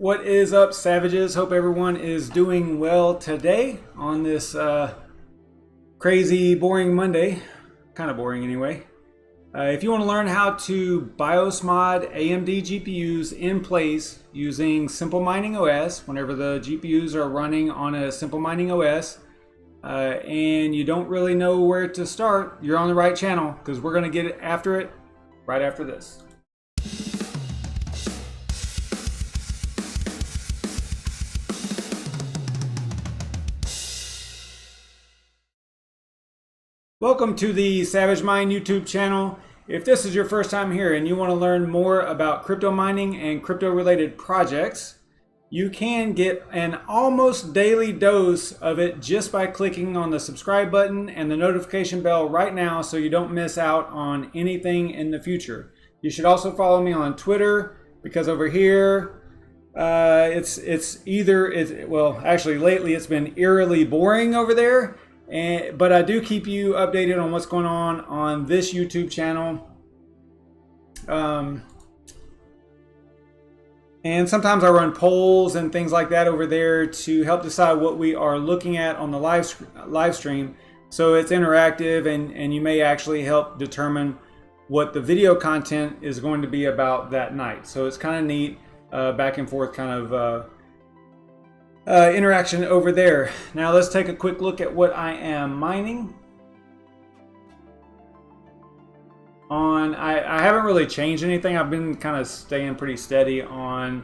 What is up, savages? Hope everyone is doing well today on this crazy, boring Monday. Kind of boring anyway. If you want to learn how to BIOS mod AMD GPUs in place using SimpleMining OS, whenever the GPUs are running on a SimpleMining OS, and you don't really know where to start, you're on the right channel, because we're going to get after it right after this. Welcome to the SavageMine YouTube channel. If this is your first time here and you want to learn more about crypto mining and crypto related projects, you can get an almost daily dose of it just by clicking on the subscribe button and the notification bell right now so you don't miss out on anything in the future. You should also follow me on Twitter, because over here well, actually lately it's been eerily boring over there. But I do keep you updated on what's going on this YouTube channel. And sometimes I run polls and things like that over there to help decide what we are looking at on the live stream. So it's interactive, and you may actually help determine what the video content is going to be about that night. So it's kind of neat, back and forth kind of interaction over there. Now let's take a quick look at what I am mining. I haven't really changed anything. I've been kind of staying pretty steady on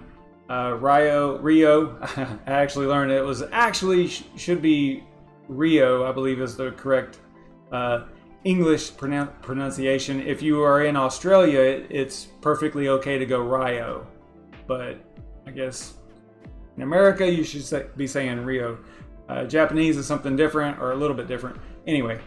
Rio. I actually learned it was actually should be Rio, I believe is the correct English pronunciation. If you are in Australia, it's perfectly okay to go Rio, but I guess in America, you should be saying Rio. Japanese is something different, or a little bit different. Anyway,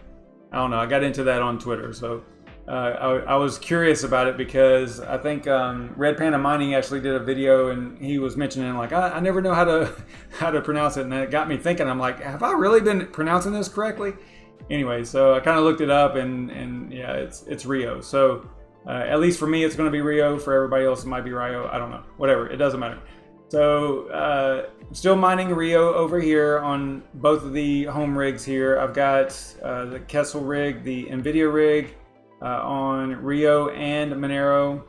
I don't know. I got into that on Twitter, so I was curious about it because I think Red Panda Mining actually did a video, and he was mentioning like I never know how to pronounce it, and it got me thinking. I'm like, have I really been pronouncing this correctly? Anyway, so I kind of looked it up, and yeah, it's Rio. So at least for me, it's going to be Rio. For everybody else, it might be Rio. I don't know. Whatever. It doesn't matter. So still mining Rio over here on both of the home rigs here. I've got the Kessel rig, the NVIDIA rig on Rio and Monero.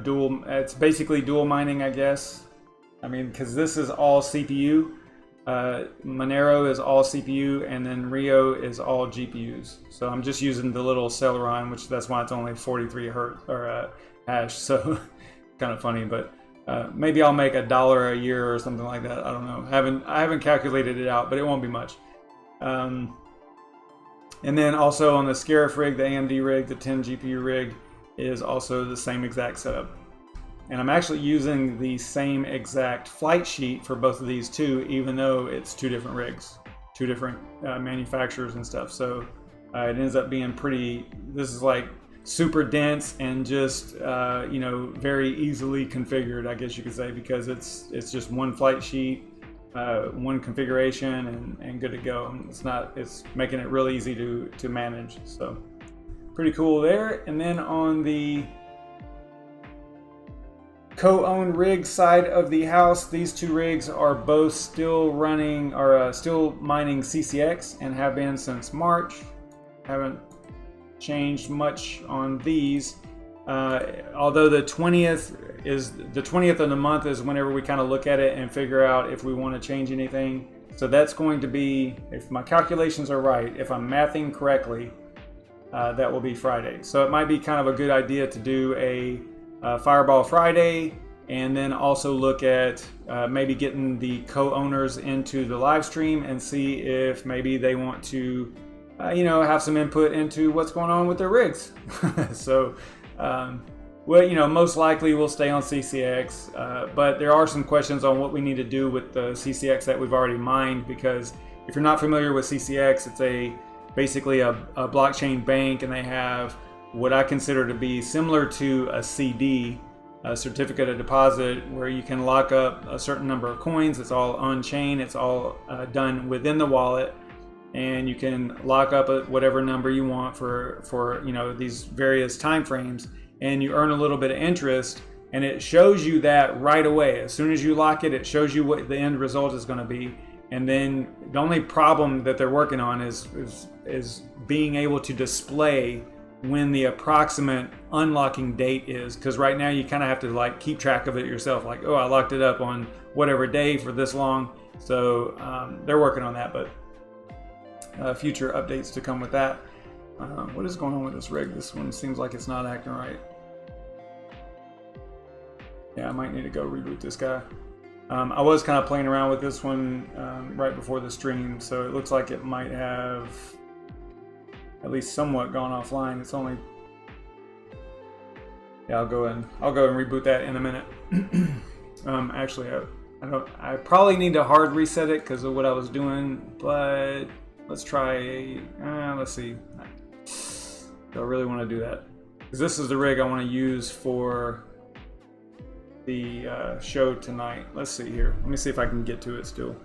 Dual. It's basically dual mining, I guess. I mean, because this is all CPU. Monero is all CPU, and then Rio is all GPUs. So I'm just using the little Celeron, which that's why it's only 43 hertz or hash. So kind of funny, but. Maybe I'll make $1 a year or something like that. I don't know. I haven't calculated it out, but it won't be much. And then also on the Scarif rig, the AMD rig, the 10 GPU rig is also the same exact setup. And I'm actually using the same exact flight sheet for both of these two, even though it's two different rigs, two different manufacturers and stuff. So it ends up being pretty. This is like super dense and just very easily configured, I guess you could say, because it's just one flight sheet, one configuration, and good to go. It's making it really easy to manage. So pretty cool there. And then on the co-owned rig side of the house, these two rigs are both still running or still mining CCX and have been since March. Haven't changed much on these, although the 20th of the month is whenever we kind of look at it and figure out if we want to change anything. So that's going to be, if my calculations are right, if I'm mathing correctly, that will be Friday. So it might be kind of a good idea to do a Fireball Friday, and then also look at maybe getting the co-owners into the live stream and see if maybe they want to have some input into what's going on with their rigs. So, most likely we'll stay on CCX, but there are some questions on what we need to do with the CCX that we've already mined, because if you're not familiar with CCX, it's basically a blockchain bank, and they have what I consider to be similar to a CD, a certificate of deposit, where you can lock up a certain number of coins. It's all on-chain. It's all done within the wallet. And you can lock up at whatever number you want for these various time frames, and you earn a little bit of interest, and it shows you that right away. As soon as you lock it, it shows you what the end result is going to be. And then the only problem that they're working on is being able to display when the approximate unlocking date is, because right now you kind of have to like keep track of it yourself, like, oh, I locked it up on whatever day for this long. So they're working on that, but future updates to come with that. What is going on with this rig? This one seems like it's not acting right. Yeah, I might need to go reboot this guy. I was kind of playing around with this one right before the stream, so it looks like it might have at least somewhat gone offline. It's only, yeah, I'll go and reboot that in a minute. Actually, I probably need to hard reset it because of what I was doing, but let's try. Let's see. Do I really want to do that? Because this is the rig I want to use for the show tonight. Let's see here. Let me see if I can get to it still.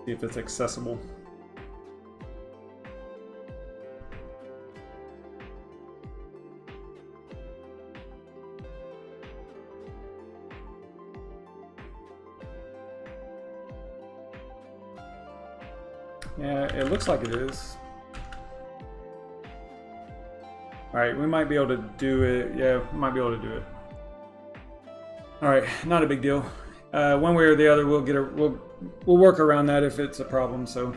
See if it's accessible. Yeah, it looks like it is. Alright, we might be able to do it. Yeah, we might be able to do it. Alright, not a big deal. One way or the other, we'll work around that if it's a problem. So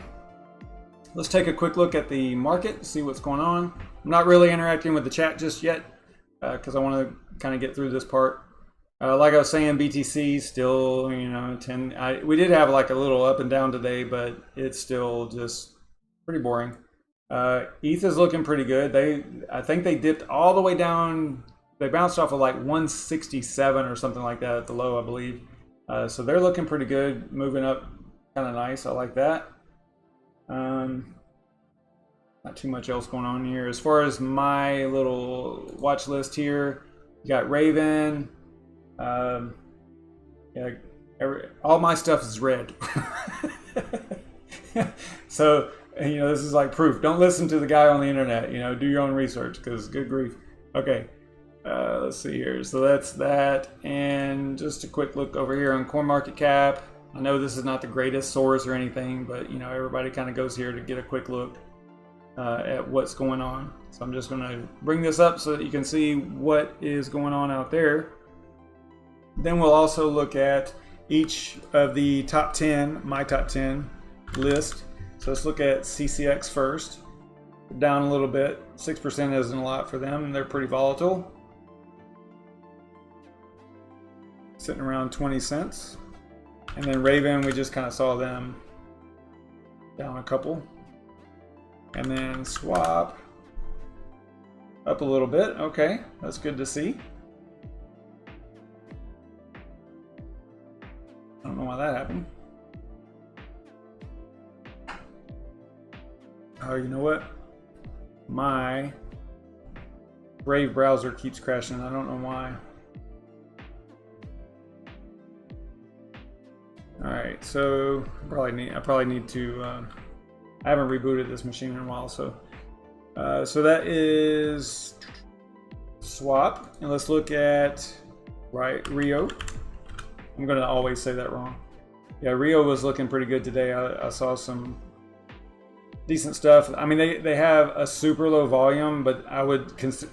let's take a quick look at the market, see what's going on. I'm not really interacting with the chat just yet because I want to kind of get through this part. Like I was saying, BTC still, you know, we did have like a little up and down today, but it's still just pretty boring. ETH is looking pretty good. I think they dipped all the way down. They bounced off of like 167 or something like that at the low, I believe. So they're looking pretty good, moving up kind of nice. I like that. Not too much else going on here. As far as my little watch list here, you got Raven. Yeah, all my stuff is red. So, you know, this is like proof. Don't listen to the guy on the internet. You know, do your own research, because good grief. Okay, let's see here. So that's that, and just a quick look over here on CoinMarketCap. I know this is not the greatest source or anything, but you know, everybody kind of goes here to get a quick look at what's going on. So I'm just going to bring this up so that you can see what is going on out there. Then we'll also look at each of the top 10, my top 10 list. So let's look at CCX first. Down a little bit. 6% isn't a lot for them. They're pretty volatile. Sitting around 20 cents. And then Raven, we just kind of saw them down a couple. And then Swap up a little bit. Okay, that's good to see. I don't know why that happened. Oh, you know what? My Brave browser keeps crashing. I don't know why. All right, so I probably need to. I haven't rebooted this machine in a while, so that is Swap, and let's look at Rio. I'm gonna always say that wrong. Yeah, Rio was looking pretty good today. I saw some decent stuff. I mean, they have a super low volume, but I would consider.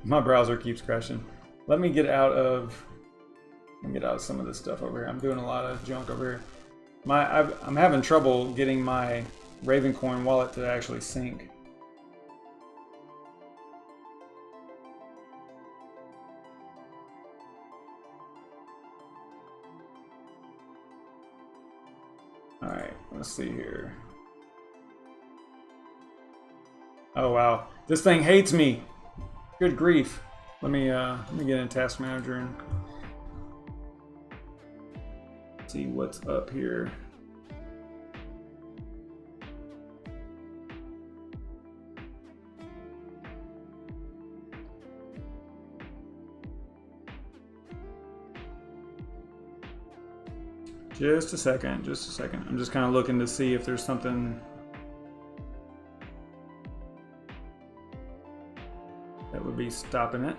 My browser keeps crashing. Let me get out of some of this stuff over here. I'm doing a lot of junk over here. I'm having trouble getting my Ravencoin wallet to actually sync. All right, let's see here. Oh wow, this thing hates me. Good grief. Let me get in Task Manager and see what's up here. Just a second, just a second. I'm just kind of looking to see if there's something that would be stopping it.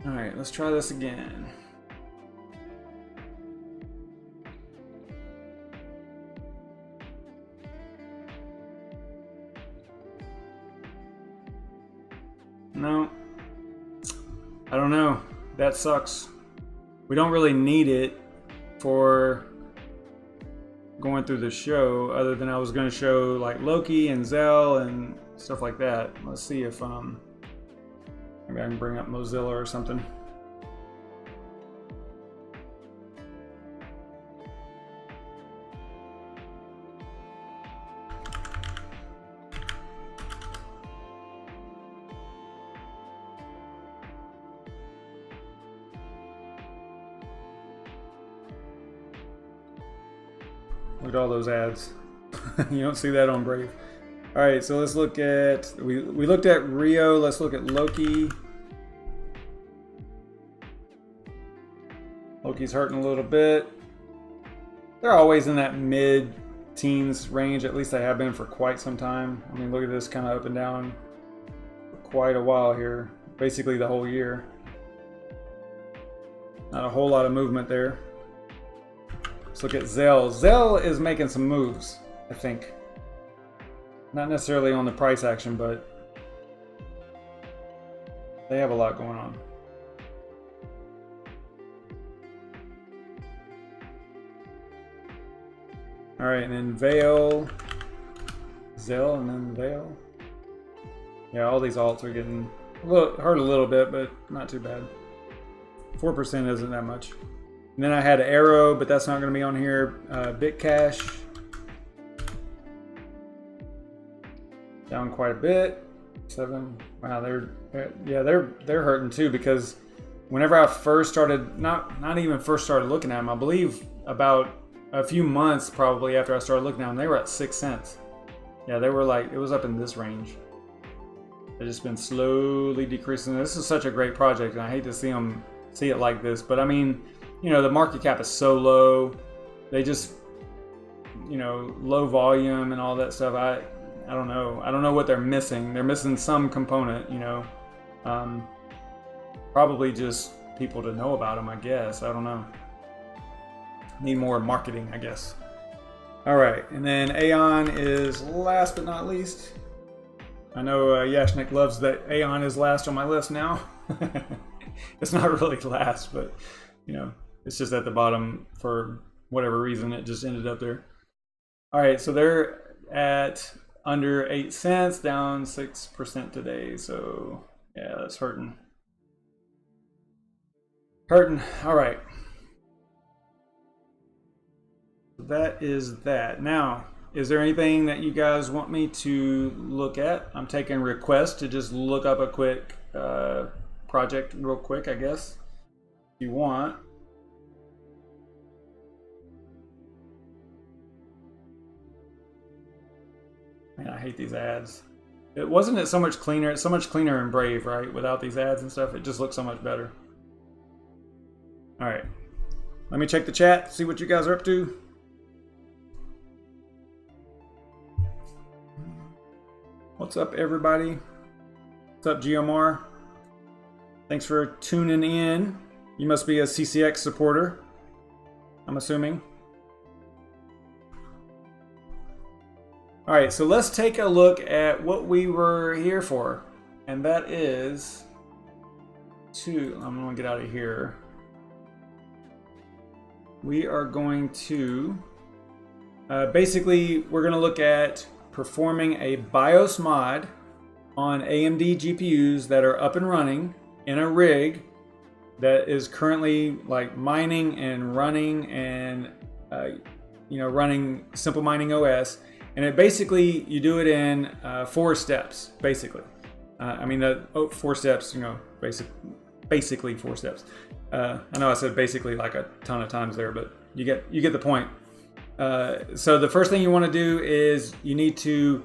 All right, let's try this again. No, I don't know. That sucks. We don't really need it for going through the show, other than I was going to show like Loki and Zell and stuff like that. Let's see if maybe I can bring up Mozilla or something. Look at all those ads. You don't see that on Brave. All right, so let's look at, we looked at Rio. Let's look at Loki. Loki's hurting a little bit. They're always in that mid-teens range. At least they have been for quite some time. I mean, look at this, kind of up and down for quite a while here. Basically the whole year. Not a whole lot of movement there. Let's look at Zell. Zell is making some moves, I think. Not necessarily on the price action, but they have a lot going on. All right, and then Veil, Zell, and then Veil. Yeah, all these alts are getting hurt a little bit, but not too bad. 4% isn't that much. And then I had Arrow, but that's not going to be on here. Bitcash down quite a bit. 7. Wow, they're hurting too, because whenever I first started, not even first started looking at them, I believe about a few months probably after I started looking at them, they were at 6 cents. Yeah, they were like, it was up in this range. They've just been slowly decreasing. This is such a great project, and I hate to see it like this, but I mean, you know, the market cap is so low. They just, you know, low volume and all that stuff. I don't know. I don't know what they're missing. They're missing some component, you know. Probably just people to know about them, I guess. I don't know. Need more marketing, I guess. All right, and then AION is last but not least. I know Yashnik loves that AION is last on my list now. It's not really last, but you know, it's just at the bottom for whatever reason. It just ended up there. All right, so they're at under 8 cents, down 6% today. So yeah, that's hurting. All right. That is that. Now, is there anything that you guys want me to look at? I'm taking requests to just look up a quick project real quick, I guess, if you want. Man, I hate these ads. Wasn't it so much cleaner? It's so much cleaner in Brave, right? Without these ads and stuff, it just looks so much better. All right, let me check the chat, see what you guys are up to. What's up, everybody? What's up, GMR? Thanks for tuning in. You must be a CCX supporter, I'm assuming. All right, so let's take a look at what we were here for, and that is I'm gonna get out of here. We are going to, basically, we're gonna look at performing a BIOS mod on AMD GPUs that are up and running in a rig that is currently like mining and running and running SimpleMining OS. And it basically, you do it in 4 steps, basically. I mean, 4 steps, you know, basically 4 steps. I know I said basically like a ton of times there, but you get the point. So the first thing you want to do is you need to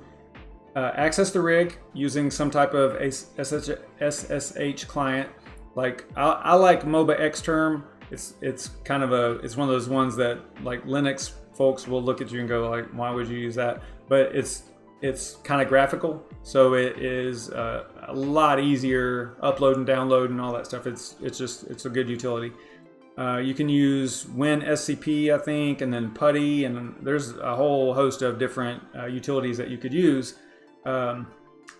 access the rig using some type of SSH client. Like I like MOBA Xterm. It's kind of it's one of those ones that like Linux folks will look at you and go like, why would you use that? But it's kind of graphical, so it is a lot easier upload and download and all that stuff. It's a good utility. You can use WinSCP, I think, and then PuTTY, and there's a whole host of different utilities that you could use to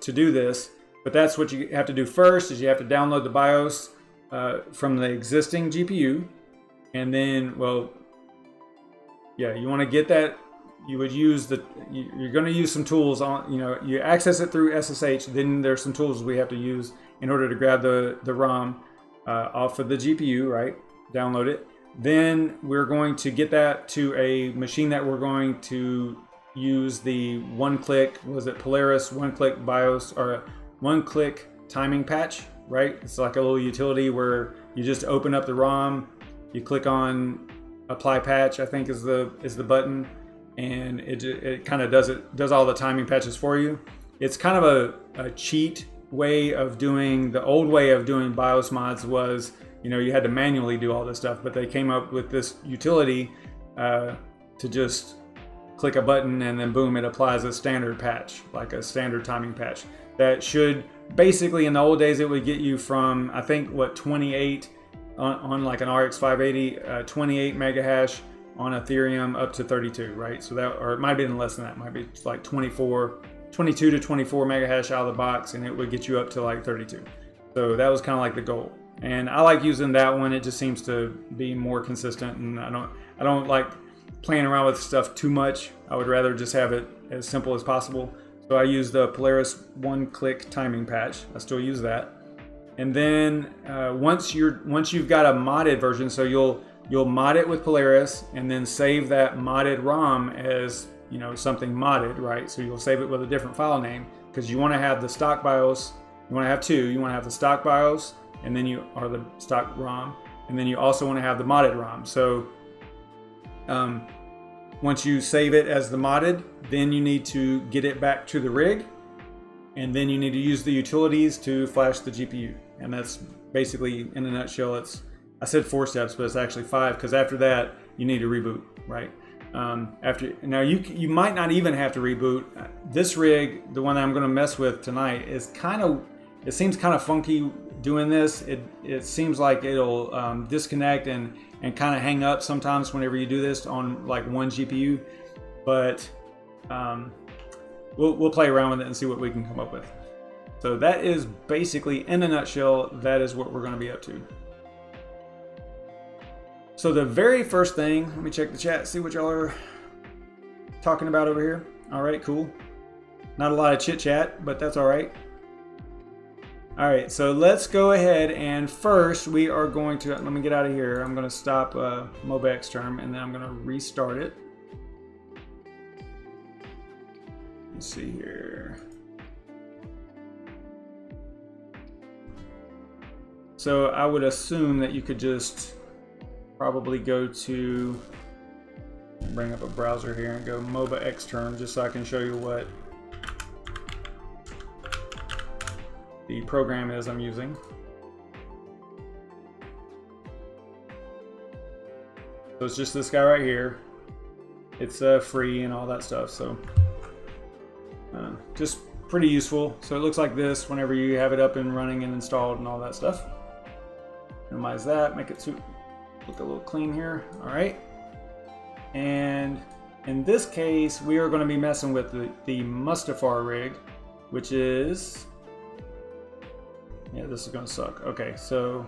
do this. But that's what you have to do first, is you have to download the BIOS from the existing GPU, and then, well, yeah, you want to get that. You would use you're going to use some tools on, you access it through SSH, then there's some tools we have to use in order to grab the ROM off of the GPU, right? Download it. Then we're going to get that to a machine that we're going to use the one-click, was it Polaris one-click BIOS or one-click timing patch, right? It's like a little utility where you just open up the ROM, you click on apply patch, I think is the button, and it kind of does all the timing patches for you. It's kind of a cheat way of doing. The old way of doing BIOS mods was, you had to manually do all this stuff, but they came up with this utility to just click a button and then boom, it applies a standard patch, like a standard timing patch. That should basically, in the old days, it would get you from, I think, 28 on like an RX 580, 28 mega hash on Ethereum up to 32, right? So that, or it might have been less than that, it might be like 22 to 24 mega hash out of the box, and it would get you up to like 32. So that was kind of like the goal. And I like using that one. It just seems to be more consistent, and I don't like playing around with stuff too much. I would rather just have it as simple as possible. So I use the Polaris one-click timing patch. I still use that. And then once you've got a modded version, so you'll mod it with Polaris and then save that modded ROM as something modded, right? So you'll save it with a different file name, because you want to have the stock BIOS. You want to have two. You want to have the stock BIOS, and then the stock ROM, and then you also want to have the modded ROM. So once you save it as the modded, then you need to get it back to the rig, and then you need to use the utilities to flash the GPU. And that's basically, in a nutshell, I said 4 steps, but it's actually 5, because after that you need to reboot, right? Now you might not even have to reboot. This rig, the one that I'm going to mess with tonight, it seems kind of funky doing this. It seems like it'll disconnect and kind of hang up sometimes whenever you do this on like one GPU, but we'll play around with it and see what we can come up with. So that is basically, in a nutshell, that is what we're going to be up to. So the very first thing, let me check the chat, see what y'all are talking about over here. All right, cool. Not a lot of chit chat, but that's all right. All right, so let's go ahead, and first we are going to, let me get out of here. I'm going to stop MOBA Xterm, and then I'm going to restart it. Let's see here. So I would assume that you could just probably go to, bring up a browser here and go MOBA Xterm, just so I can show you what the program is I'm using. So it's just this guy right here. It's free and all that stuff, so just pretty useful. So it looks like this whenever you have it up and running and installed and all that stuff. Minimize that, make it look a little clean here. All right, and in this case we are going to be messing with the Mustafar rig, which is, yeah, this is going to suck. Okay, so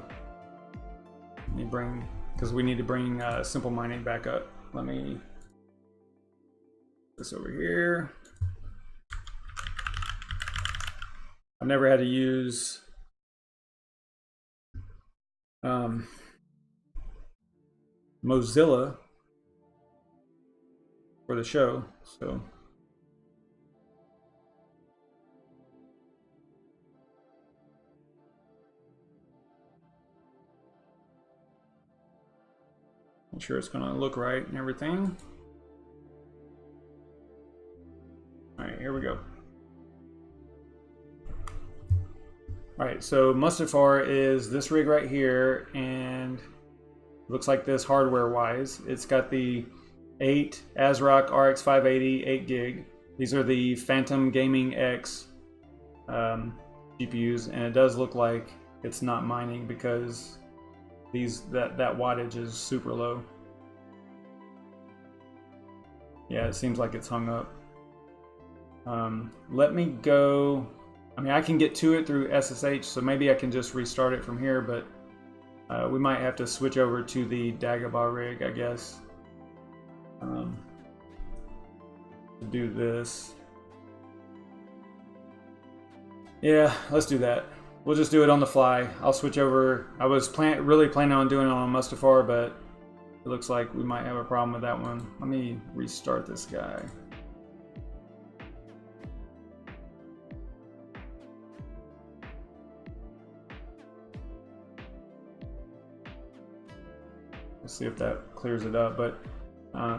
let me bring, because we need to bring SimpleMining back up. Let me put this over here. I've never had to use Mozilla for the show, so I'm sure it's going to look right and everything. All right, here we go. All right, so Mustafar is this rig right here, and looks like this hardware-wise. It's got the 8 ASRock RX 580 8 gig. These are the Phantom Gaming X GPUs, and it does look like it's not mining because that wattage is super low. Yeah, it seems like it's hung up. Let me go. I mean, I can get to it through SSH, so maybe I can just restart it from here, but we might have to switch over to the Dagobah rig, I guess, to do this. Yeah, let's do that. We'll just do it on the fly. I'll switch over. I was really planning on doing it on Mustafar, but it looks like we might have a problem with that one. Let me restart this guy. Let's see if that clears it up. But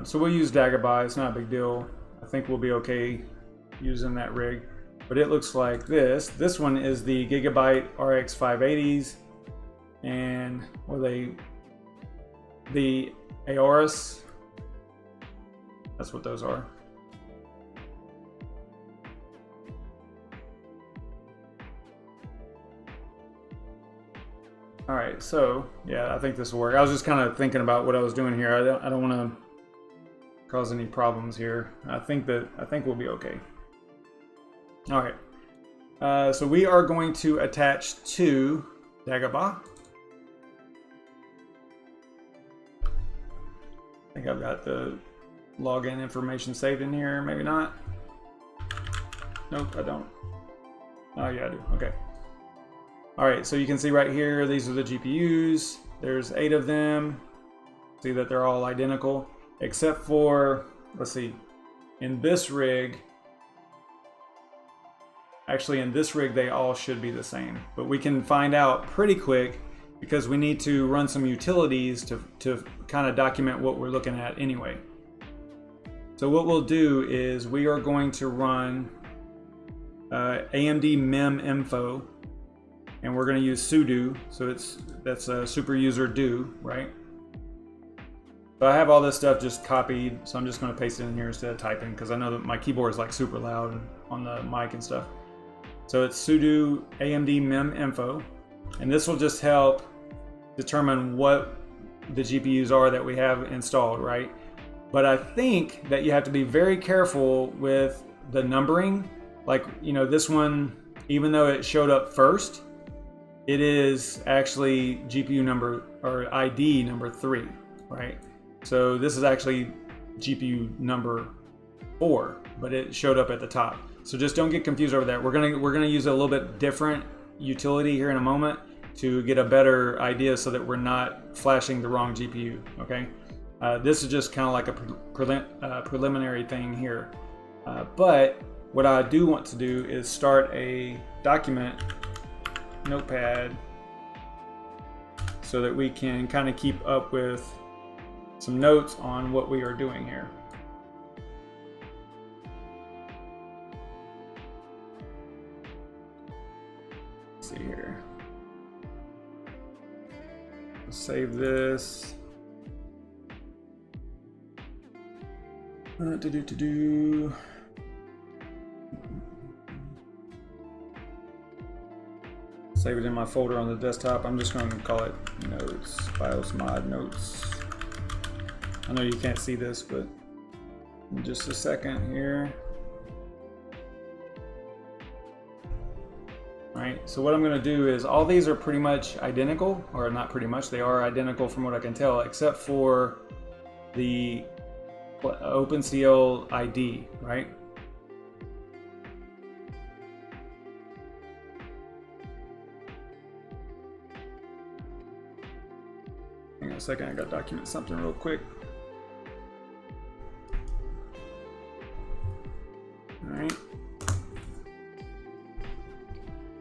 so we'll use Dagobah. It's not a big deal. I think we'll be okay using that rig. But it looks like this. This one is the Gigabyte RX 580s, and the AIOS. That's what those are. All right, so yeah, I think this will work. I was just kind of thinking about what I was doing here. I don't want to cause any problems here. I think we'll be okay. All right, so we are going to attach to Dagobah. I think I've got the login information saved in here. Maybe not. Nope, I don't. Oh yeah, I do. Okay. All right, so you can see right here, these are the GPUs. There's 8 of them. See that they're all identical, except for, let's see, in this rig, actually in this rig, they all should be the same. But we can find out pretty quick because we need to run some utilities to kind of document what we're looking at anyway. So what we'll do is we are going to run AMD mem info, and we're going to use sudo. So that's a super user do, right? So I have all this stuff just copied, so I'm just going to paste it in here instead of typing because I know that my keyboard is like super loud on the mic and stuff. So it's sudo AMD mem info, and this will just help determine what the GPUs are that we have installed, right? But I think that you have to be very careful with the numbering. Like, you know, this one, even though it showed up first, it is actually GPU number or ID number 3, right? So this is actually GPU number 4, but it showed up at the top. So just don't get confused over that. We're gonna use a little bit different utility here in a moment to get a better idea so that we're not flashing the wrong GPU. Okay, this is just kind of like a preliminary thing here. But what I do want to do is start a document notepad so that we can kind of keep up with some notes on what we are doing here. Let's see here. Save this. Save it in my folder on the desktop. I'm just going to call it notes, BIOS mod notes. I know you can't see this, but in just a second here. All right, so what I'm going to do is all these are pretty much identical, or not pretty much, they are identical from what I can tell, except for the OpenCL ID, right? Hang on a second, I got to document something real quick.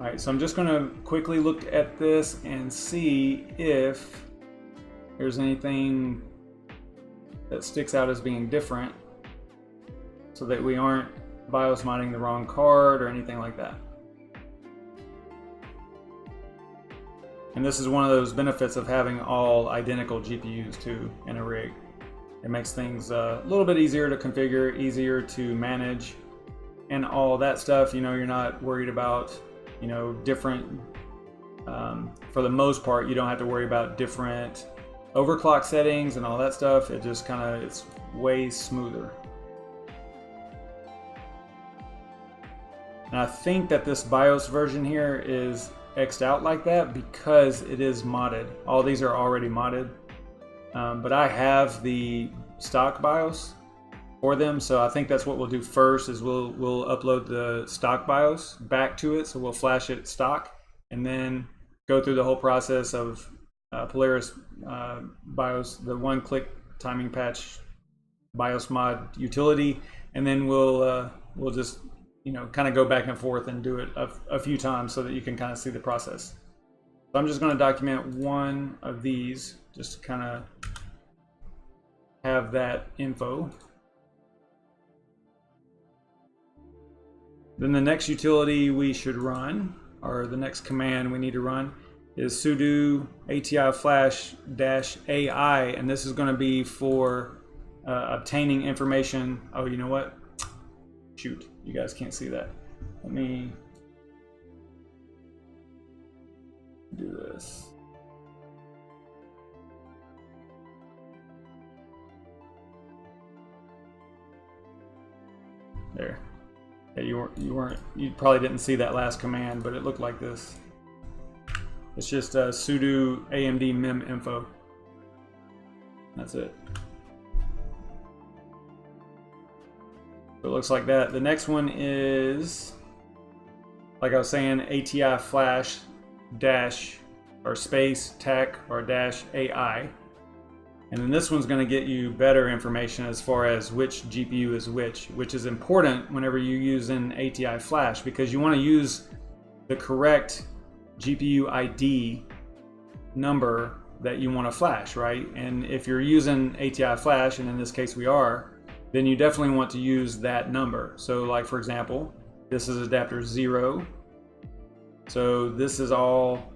All right, so I'm just going to quickly look at this and see if there's anything that sticks out as being different so that we aren't BIOS mining the wrong card or anything like that. And this is one of those benefits of having all identical GPUs too in a rig. It makes things a little bit easier to configure, easier to manage, and all that stuff. You know, you're not worried about, you know, different, for the most part, you don't have to worry about different overclock settings and all that stuff. It just kind of, it's way smoother. And I think that this BIOS version here is X'd out like that because it is modded. All these are already modded. But I have the stock BIOS for them, so I think that's what we'll do first is we'll upload the stock BIOS back to it, so we'll flash it stock and then go through the whole process of Polaris BIOS, the one-click timing patch BIOS mod utility, and then we'll just, you know, kind of go back and forth and do it a few times so that you can kind of see the process. So I'm just going to document one of these just to kind of have that info. Then the next utility we should run, or the next command we need to run, is sudo ATI flash -AI, and this is going to be for obtaining information. Oh, you know what? Shoot, you guys can't see that. Let me do this. There. Yeah, you probably didn't see that last command, but it looked like this. It's just sudo AMD mem info. That's it. So it looks like that. The next one is, like I was saying, ATI flash dash or space tech or dash AI. And then this one's going to get you better information as far as which GPU is which is important whenever you use an ATI flash, because you want to use the correct GPU ID number that you want to flash, right? And if you're using ATI flash, and in this case we are, then you definitely want to use that number. So like, for example, this is adapter 0. So this is all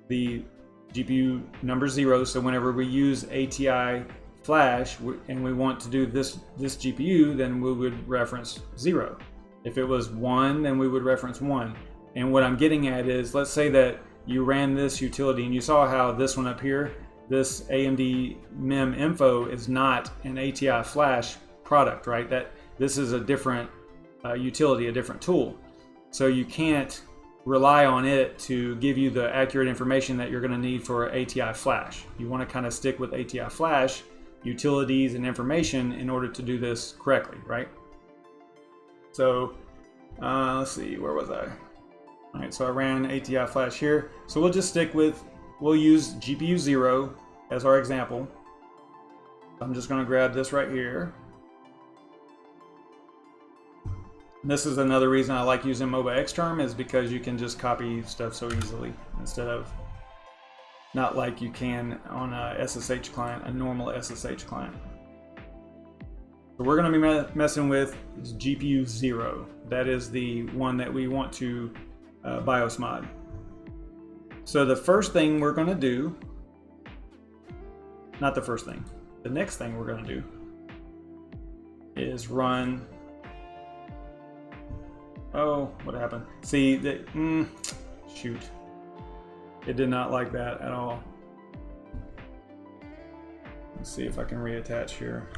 the GPU number 0. So whenever we use ATI flash and we want to do this GPU, then we would reference 0. If it was 1, then we would reference 1. And what I'm getting at is, let's say that you ran this utility and you saw how this one up here, this AMD mem info, is not an ATI flash product, right? That this is a different utility, a different tool. So you can't rely on it to give you the accurate information that you're going to need for ATI flash. You want to kind of stick with ATI flash utilities and information in order to do this correctly, right? So let's see, where was I? All right, so I ran ATI flash here. So we'll just stick with, we'll use GPU 0 as our example. I'm just going to grab this right here. And this is another reason I like using MOBA Xterm, is because you can just copy stuff so easily instead of not like you can on a SSH client, a normal SSH client. So we're going to be messing with GPU 0. That is the one that we want to BIOS mod. So the first thing we're going to do, not the first thing, the next thing we're going to do is run. Oh, what happened? See, shoot. It did not like that at all. Let's see if I can reattach here.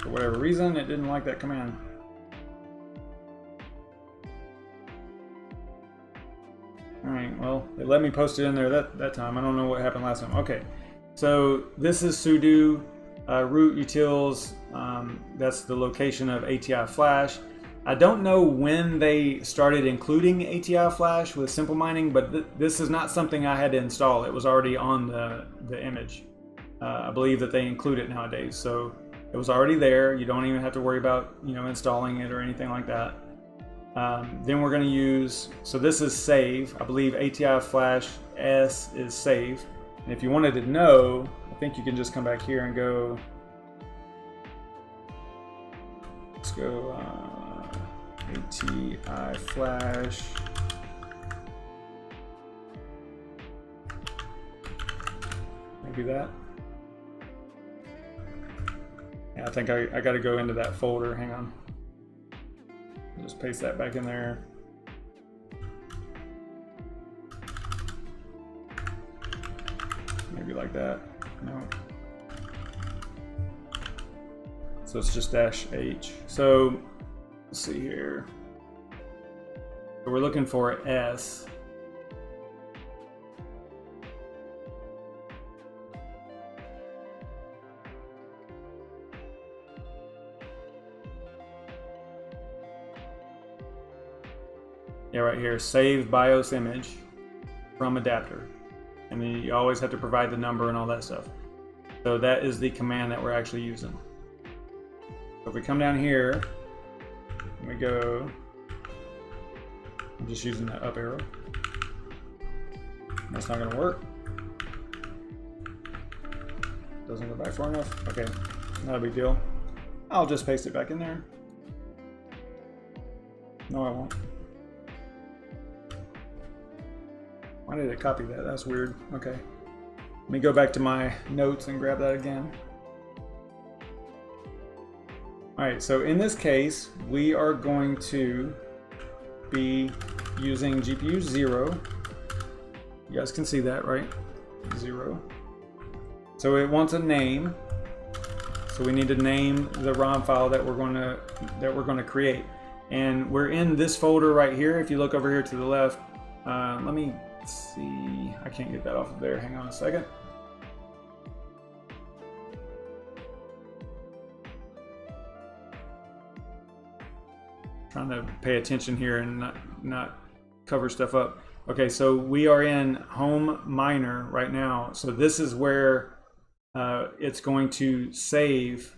For whatever reason, it didn't like that command. Alright, well, it let me post it in there that time. I don't know what happened last time. Okay, so this is sudo root utils. That's the location of ATI flash. I don't know when they started including ATI flash with SimpleMining, but this is not something I had to install. It was already on the image. I believe that they include it nowadays, so it was already there. You don't even have to worry about, you know, installing it or anything like that. Then we're going to use, so this is save. I believe ATI flash S is save. And if you wanted to know, I think you can just come back here and go, let's go ATI flash maybe that. Yeah, I think I got to go into that folder. Hang on. Just paste that back in there. Maybe like that. No. So it's just -H. So let's see here. So we're looking for S. Yeah, right here, save BIOS image from adapter. And then you always have to provide the number and all that stuff. So that is the command that we're actually using. So if we come down here, and we go, I'm just using the up arrow. That's not gonna work. Doesn't go back far enough. Okay, not a big deal. I'll just paste it back in there. No, I won't. Why did it copy that? That's weird. Okay. Let me go back to my notes and grab that again. All right, so in this case, we are going to be using GPU 0. You guys can see that, right? 0. So it wants a name. So we need to name the ROM file that we're going to create. And we're in this folder right here. If you look over here to the left, let me see. I can't get that off of there. Hang on a second. Trying to pay attention here and not cover stuff up. Okay, so we are in home miner right now. So this is where it's going to save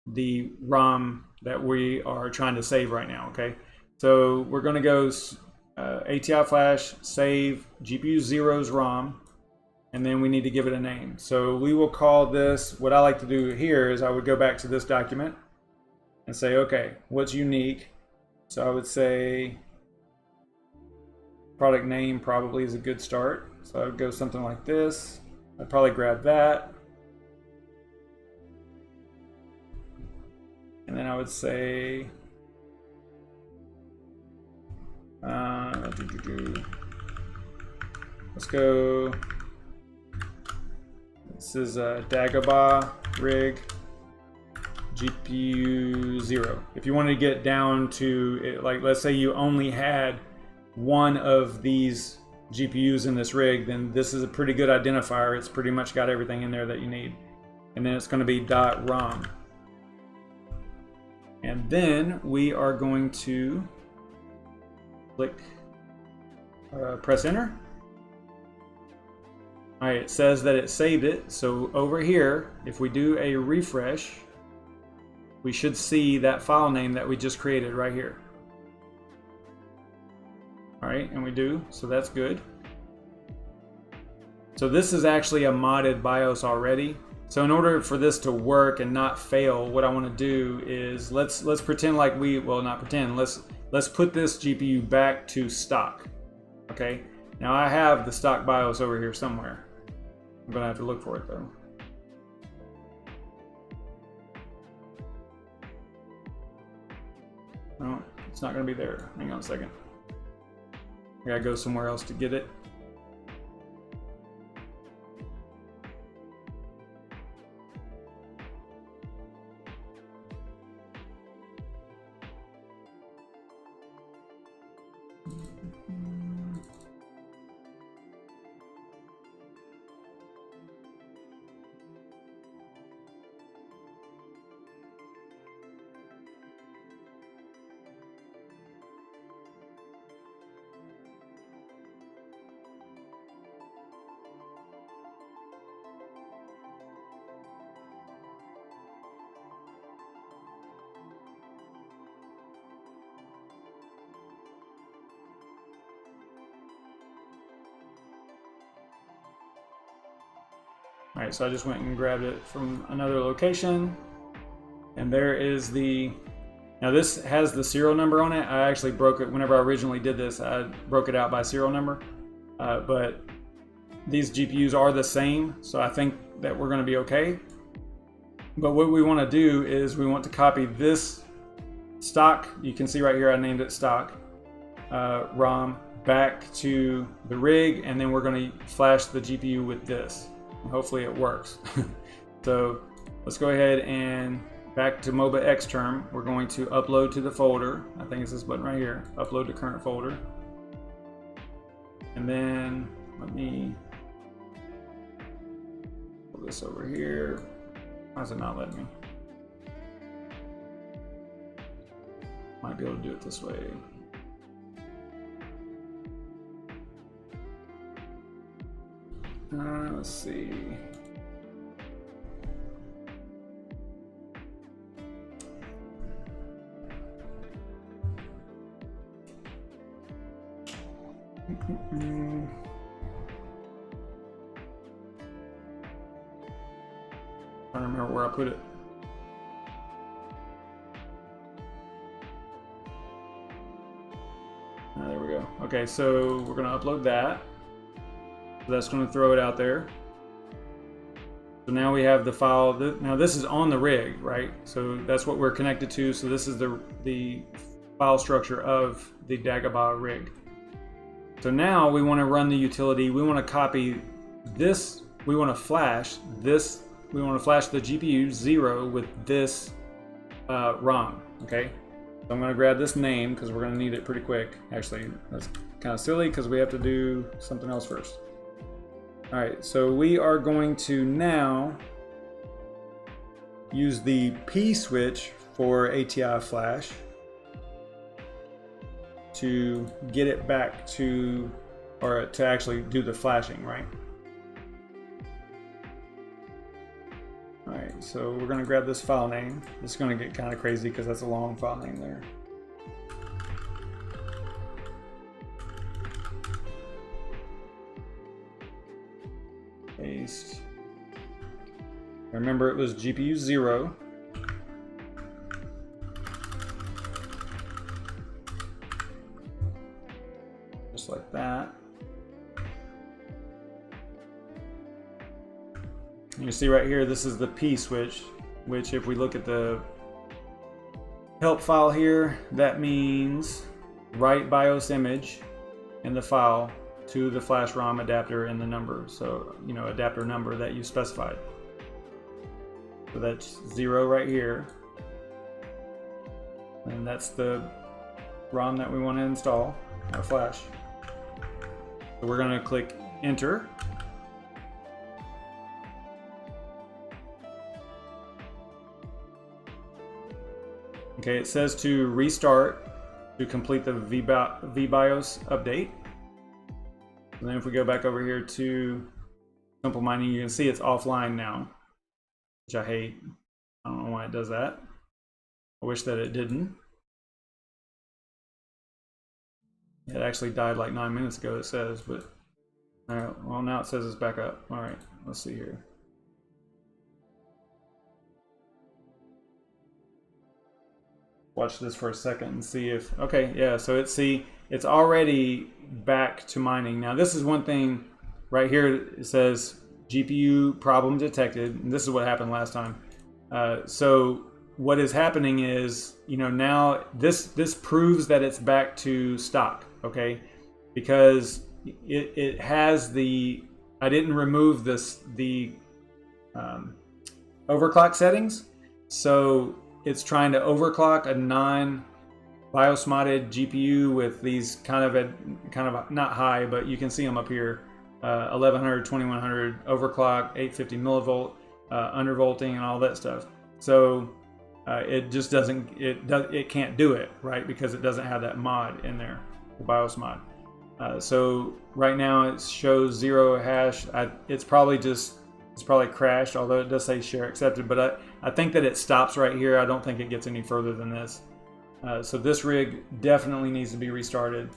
the ROM that we are trying to save right now. Okay, so we're going to go ATI flash save GPU 0's ROM, and then we need to give it a name. So we will call this, what I like to do here is I would go back to this document and say, okay, what's unique? So I would say product name probably is a good start. So I would go something like this. I'd probably grab that. And then I would say, let's go, this is a Dagobah rig GPU 0. If you want to get down to it, like let's say you only had one of these GPUs in this rig, then this is a pretty good identifier. It's pretty much got everything in there that you need. And then it's going to be .rom. And then we are going to click, press enter. All right, it says that it saved it. So over here, if we do a refresh, we should see that file name that we just created right here. All right, and we do, so that's good. So this is actually a modded BIOS already. So in order for this to work and not fail, what I want to do is let's pretend like not pretend. Let's put this GPU back to stock. Okay. Now I have the stock BIOS over here somewhere. I'm gonna have to look for it though. No, it's not gonna be there. Hang on a second. I gotta go somewhere else to get it. All right, so I just went and grabbed it from another location, and there is now this has the serial number on it. I actually broke it, whenever I originally did this, I broke it out by serial number, but these GPUs are the same, so I think that we're going to be okay. But what we want to do is we want to copy this stock, you can see right here I named it stock, ROM, back to the rig, and then we're going to flash the GPU with this. Hopefully it works. So let's go ahead and back to MOBA Xterm. We're going to upload to the folder. I think it's this button right here, upload to current folder. And then let me pull this over here. Why is it not letting me? Might be able to do it this way. Let's see. I don't remember where I put it. There we go. Okay, so we're going to upload that. So that's going to throw it out there. So now we have the file. Now this is on the rig, right? So that's what we're connected to. So this is the file structure of the Dagobah rig. So now we want to run the utility. We want to copy this. We want to flash this. We want to flash the GPU 0 with this ROM. Okay. So I'm going to grab this name because we're going to need it pretty quick. Actually, that's kind of silly because we have to do something else first. All right. So we are going to now use the P switch for ATI flash to get it back to, or to actually do the flashing, right? All right, so we're gonna grab this file name. It's gonna get kind of crazy because that's a long file name there. Paste. Remember, it was GPU 0. Just like that. You see right here, this is the P switch, which if we look at the help file here, that means write BIOS image in the file to the flash ROM adapter and the number. So, you know, adapter number that you specified. So that's 0 right here. And that's the ROM that we want to install, our flash. So we're going to click enter. Okay, it says to restart to complete the VBIOS update. And then if we go back over here to SimpleMining, you can see it's offline now, which I hate. I don't know why it does that. I wish that it didn't. It actually died like 9 minutes ago, it says, but all right, well, now it says it's back up. All right, let's see here. Watch this for a second and see if, okay, yeah, so it's already back to mining. Now this is one thing right here, it says GPU problem detected, and this is what happened last time. So what is happening is, you know, now this proves that it's back to stock, okay? Because it has the, I didn't remove the overclock settings, so it's trying to overclock a non-BIOS modded GPU with these kind of not high, but you can see them up here, 1100, 2100 overclock, 850 millivolt, undervolting, and all that stuff. So it just doesn't, it can't do it, right? Because it doesn't have that mod in there, the BIOS mod. So right now it shows 0 hash. It's probably crashed, although it does say share accepted, but I think that it stops right here. I don't think it gets any further than this. So this rig definitely needs to be restarted.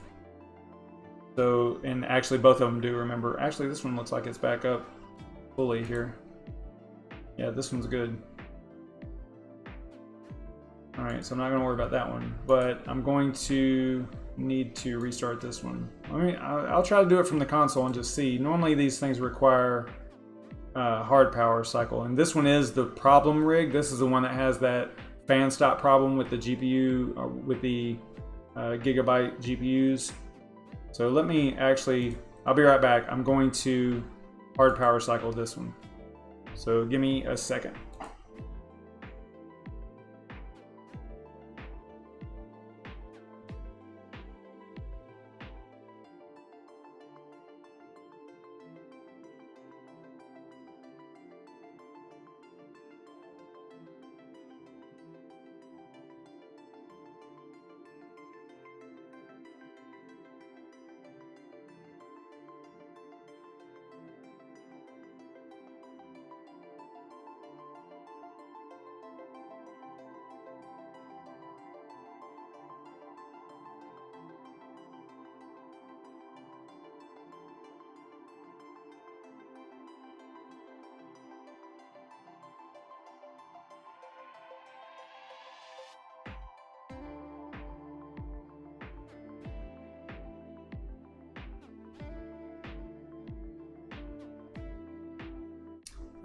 So, and actually both of them do, remember. Actually, this one looks like it's back up fully here. Yeah, this one's good. All right, so I'm not gonna worry about that one, but I'm going to need to restart this one. I'll try to do it from the console and just see. Normally these things require hard power cycle, and this one is the problem rig. This is the one that has that fan stop problem with the GPU, with the gigabyte GPUs. So let me actually, I'll be right back. I'm going to hard power cycle this one. So give me a second.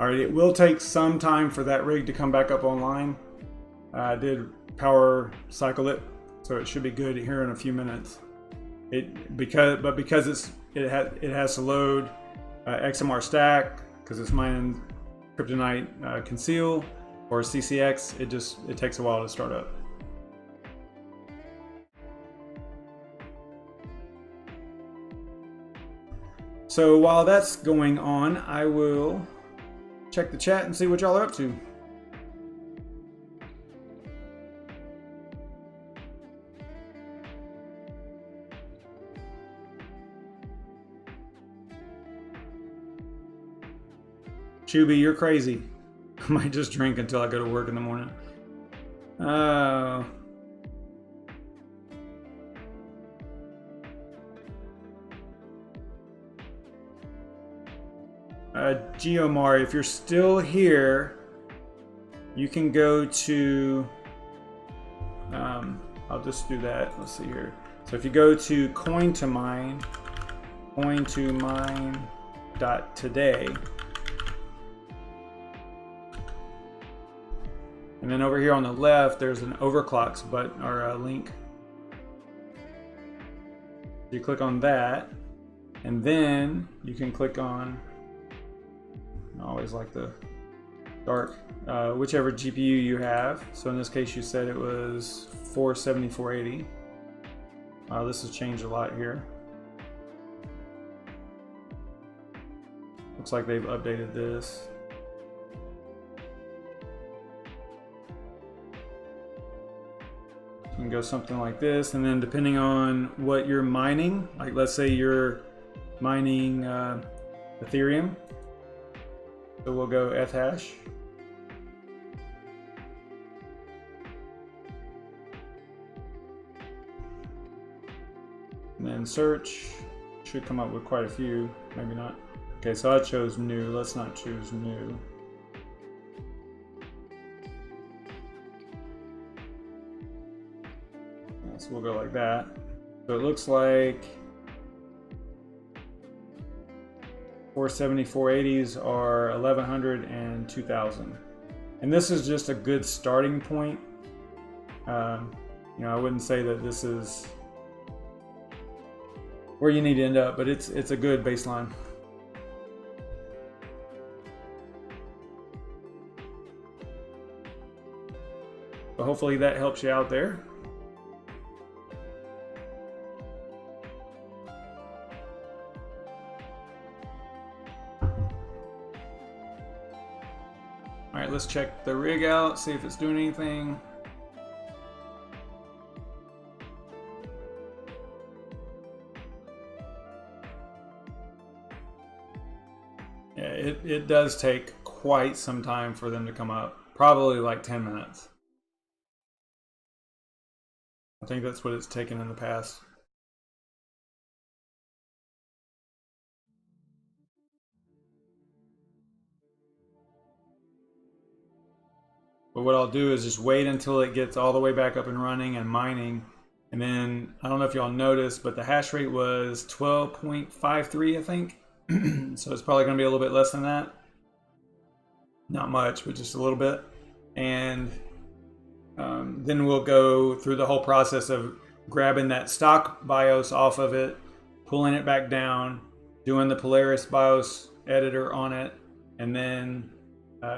All right, it will take some time for that rig to come back up online. I did power cycle it, so it should be good here in a few minutes. Because it has to load XMR stack, because it's mining Kryptonite Conceal or CCX. It takes a while to start up. So while that's going on, I will check the chat and see what y'all are up to. Chubby, you're crazy. I might just drink until I go to work in the morning. Geomar, if you're still here, you can go to, I'll just do that. Let's see here. So if you go to coin2mine, coin2mine.today, and then over here on the left, there's an overclocks button or a link. You click on that, and then you can click on, I always like the dark, whichever GPU you have. So in this case, you said it was 470, 480. This has changed a lot here. Looks like they've updated this. You can go something like this, and then depending on what you're mining, like let's say you're mining Ethereum, so we'll go ethash. And then search, should come up with quite a few, maybe not. Okay, so I chose new, let's not choose new. So we'll go like that. So it looks like 470, 480s are 1100 and 2000. And this is just a good starting point. You know, I wouldn't say that this is where you need to end up, but it's a good baseline. So hopefully that helps you out there. All right, let's check the rig out, see if it's doing anything. Yeah, it does take quite some time for them to come up, probably like 10 minutes. I think that's what it's taken in the past. But what I'll do is just wait until it gets all the way back up and running and mining, And then I don't know if y'all noticed, but the hash rate was 12.53, I think. So it's probably going to be a little bit less than that. Not much, but just a little bit. And then we'll go through the whole process of grabbing that stock BIOS off of it, pulling it back down, doing the Polaris BIOS editor on it, and then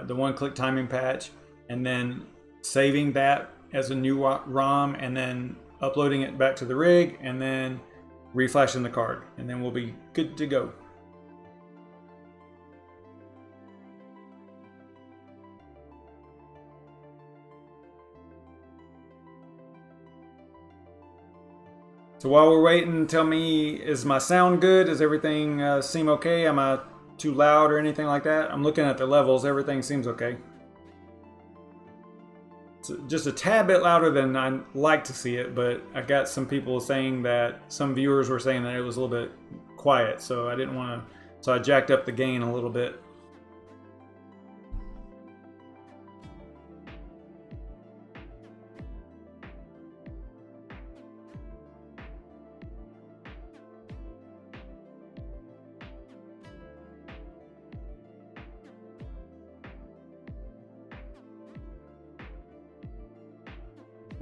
the one-click timing patch, and then saving that as a new ROM, and then uploading it back to the rig, and then reflashing the card, and then we'll be good to go. So while we're waiting, tell me, is my sound good? Does everything seem okay? Am I too loud or anything like that? I'm looking at the levels. Everything seems okay. It's just a tad bit louder than I like to see it, but I got some people saying that, some viewers were saying that it was a little bit quiet, so I didn't want to, so I jacked up the gain a little bit.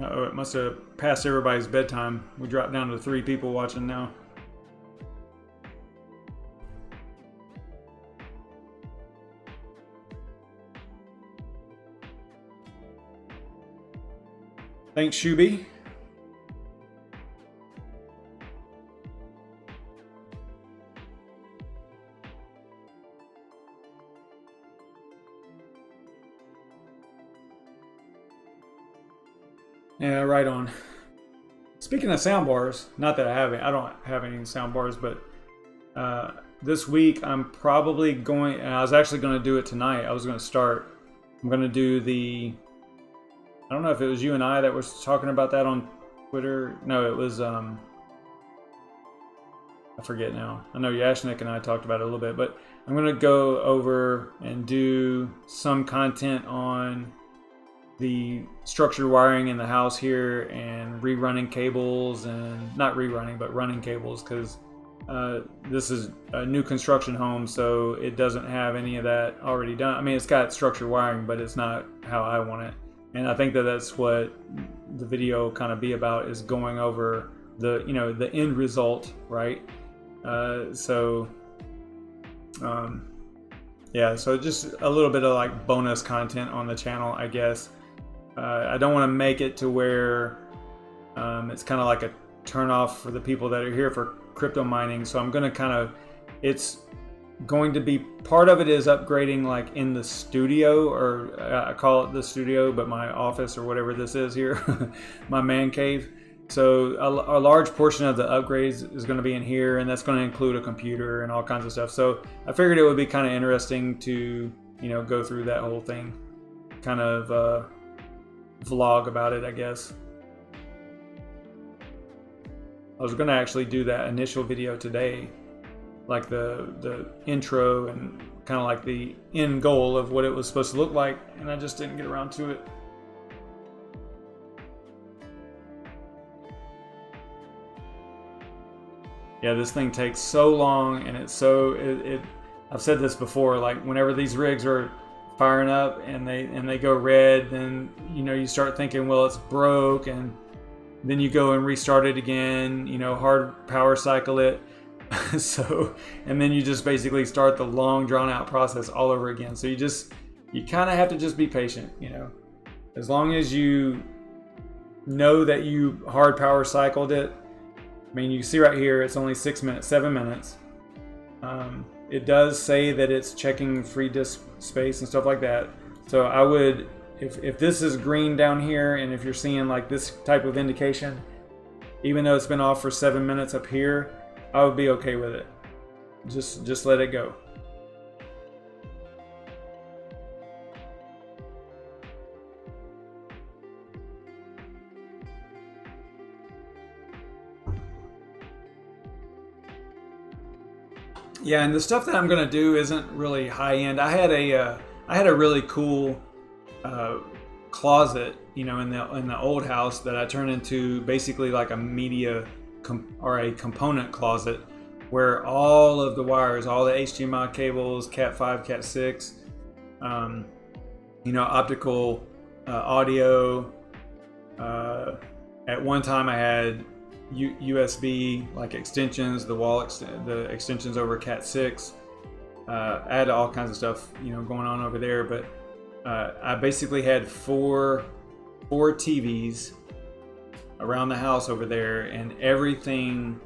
Uh-oh, it must have passed everybody's bedtime. We dropped down to 3 people watching now. Thanks, Shuby. Yeah, right on. Speaking of soundbars, not that I don't have any soundbars, but this week I'm probably going, and I was actually going to do it tonight. I'm going to do the, I don't know if it was you and I that was talking about that on Twitter. No, it was, I forget now. I know Yashnik and I talked about it a little bit, but I'm going to go over and do some content on the structured wiring in the house here and rerunning cables, and not rerunning, but running cables, because this is a new construction home, so it doesn't have any of that already done. I mean, it's got structured wiring, but it's not how I want it. And I think that that's what the video kind of be about, is going over the, you know, the end result, right? Yeah, so just a little bit of like bonus content on the channel, I guess. I don't want to make it to where it's kind of like a turn off for the people that are here for crypto mining. So I'm going to kind of, it's going to be, part of it is upgrading like in the studio, or I call it the studio, but my office or whatever this is here, my man cave. So a large portion of the upgrades is going to be in here, and that's going to include a computer and all kinds of stuff. So I figured it would be kind of interesting to, you know, go through that whole thing, kind of vlog about it, I guess. I was going to actually do that initial video today, like the intro and kind of like the end goal of what it was supposed to look like, and I just didn't get around to it. Yeah, this thing takes so long, and it's so I've said this before, like whenever these rigs are firing up and they go red, then you know, you start thinking, well, it's broke, and then you go and restart it again, you know, hard power cycle it. So, and then you just basically start the long drawn out process all over again. So you kind of have to just be patient, you know, as long as you know that you hard power cycled it. I mean, you can see right here, it's only 7 minutes. It does say that it's checking free disk space and stuff like that. So I would, if this is green down here, and if you're seeing like this type of indication, even though it's been off for 7 minutes up here, I would be okay with it. Just let it go. Yeah, and the stuff that I'm gonna do isn't really high end. I had a really cool closet you know, in the old house that I turned into basically like a media or a component closet, where all of the wires, all the HDMI cables, Cat 5, Cat 6, you know, optical audio. At one time I had USB like extensions, the extensions over Cat 6. I had all kinds of stuff, you know, going on over there, but I basically had four TVs around the house over there, and everything,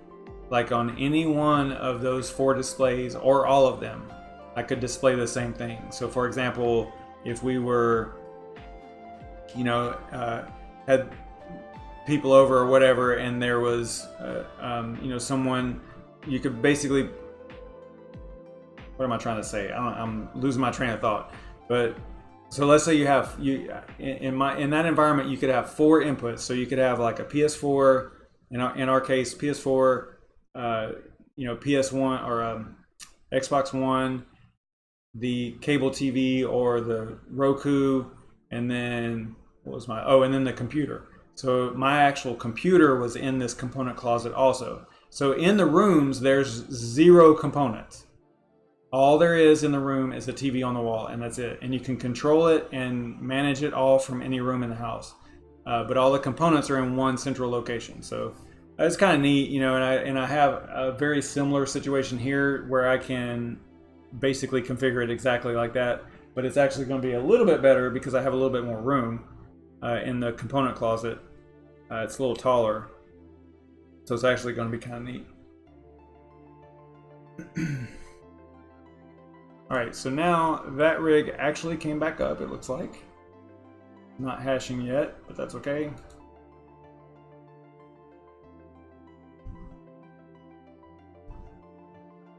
like on any one of those 4 displays or all of them, I could display the same thing. So for example, if we were, you know, had people over or whatever, and there was, you know, someone, you could basically, what am I trying to say? I'm losing my train of thought. But so let's say you have, in that environment, you could have 4 inputs. So you could have like a PS4, in our case, PS4, you know, PS1 or Xbox One, the cable TV or the Roku, and then and then the computer. So my actual computer was in this component closet also. So in the rooms, there's 0 components. All there is in the room is a TV on the wall, and that's it. And you can control it and manage it all from any room in the house. But all the components are in one central location. So it's kind of neat, you know, and I have a very similar situation here where I can basically configure it exactly like that. But it's actually going to be a little bit better because I have a little bit more room in the component closet. It's a little taller, so it's actually going to be kind of neat. All right, so now that rig actually came back up, it looks like. Not hashing yet, but that's okay.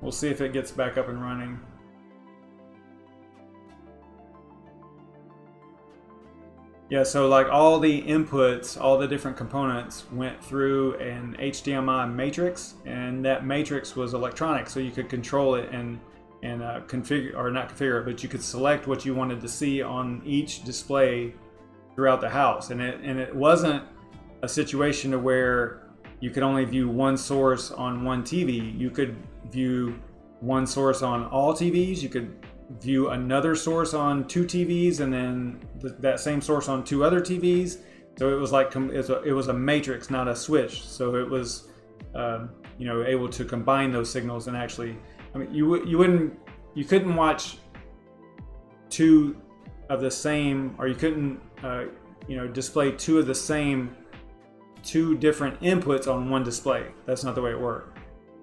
We'll see if it gets back up and running. Yeah, so like all the inputs, all the different components went through an HDMI matrix, and that matrix was electronic, so you could control it and configure, or not configure it, but you could select what you wanted to see on each display throughout the house. And it wasn't a situation to where you could only view one source on one TV. You could view one source on all TVs. You could view another source on 2 TVs, and then that same source on 2 other TVs. So it was like it was a matrix, not a switch. So it was, you know, able to combine those signals and actually, I mean, you couldn't watch 2 of the same, or you couldn't, you know, display 2 of the same 2 different inputs on one display. That's not the way it worked.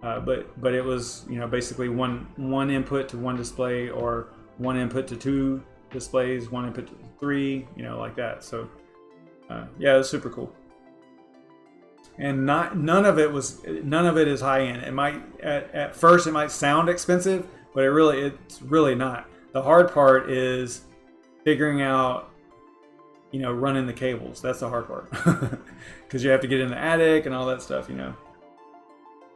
But it was, you know, basically one input to one display, or one input to 2 displays, one input to 3, you know, like that. So yeah, it was super cool. And none of it is high end. It might at first it might sound expensive, but it's really not. The hard part is figuring out, you know, running the cables. That's the hard part, because you have to get in the attic and all that stuff, you know.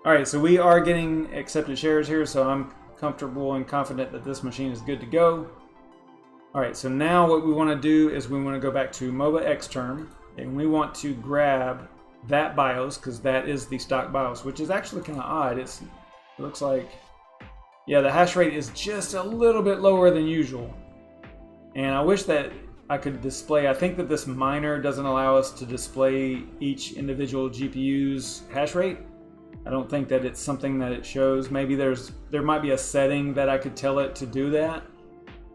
All right, so we are getting accepted shares here, so I'm comfortable and confident that this machine is good to go. All right, so now what we want to do is we want to go back to MOBA Xterm, and we want to grab that BIOS, because that is the stock BIOS, which is actually kind of odd. It looks like, yeah, the hash rate is just a little bit lower than usual. And I wish that I could display, I think that this miner doesn't allow us to display each individual GPU's hash rate. I don't think that it's something that it shows. Maybe there might be a setting that I could tell it to do that.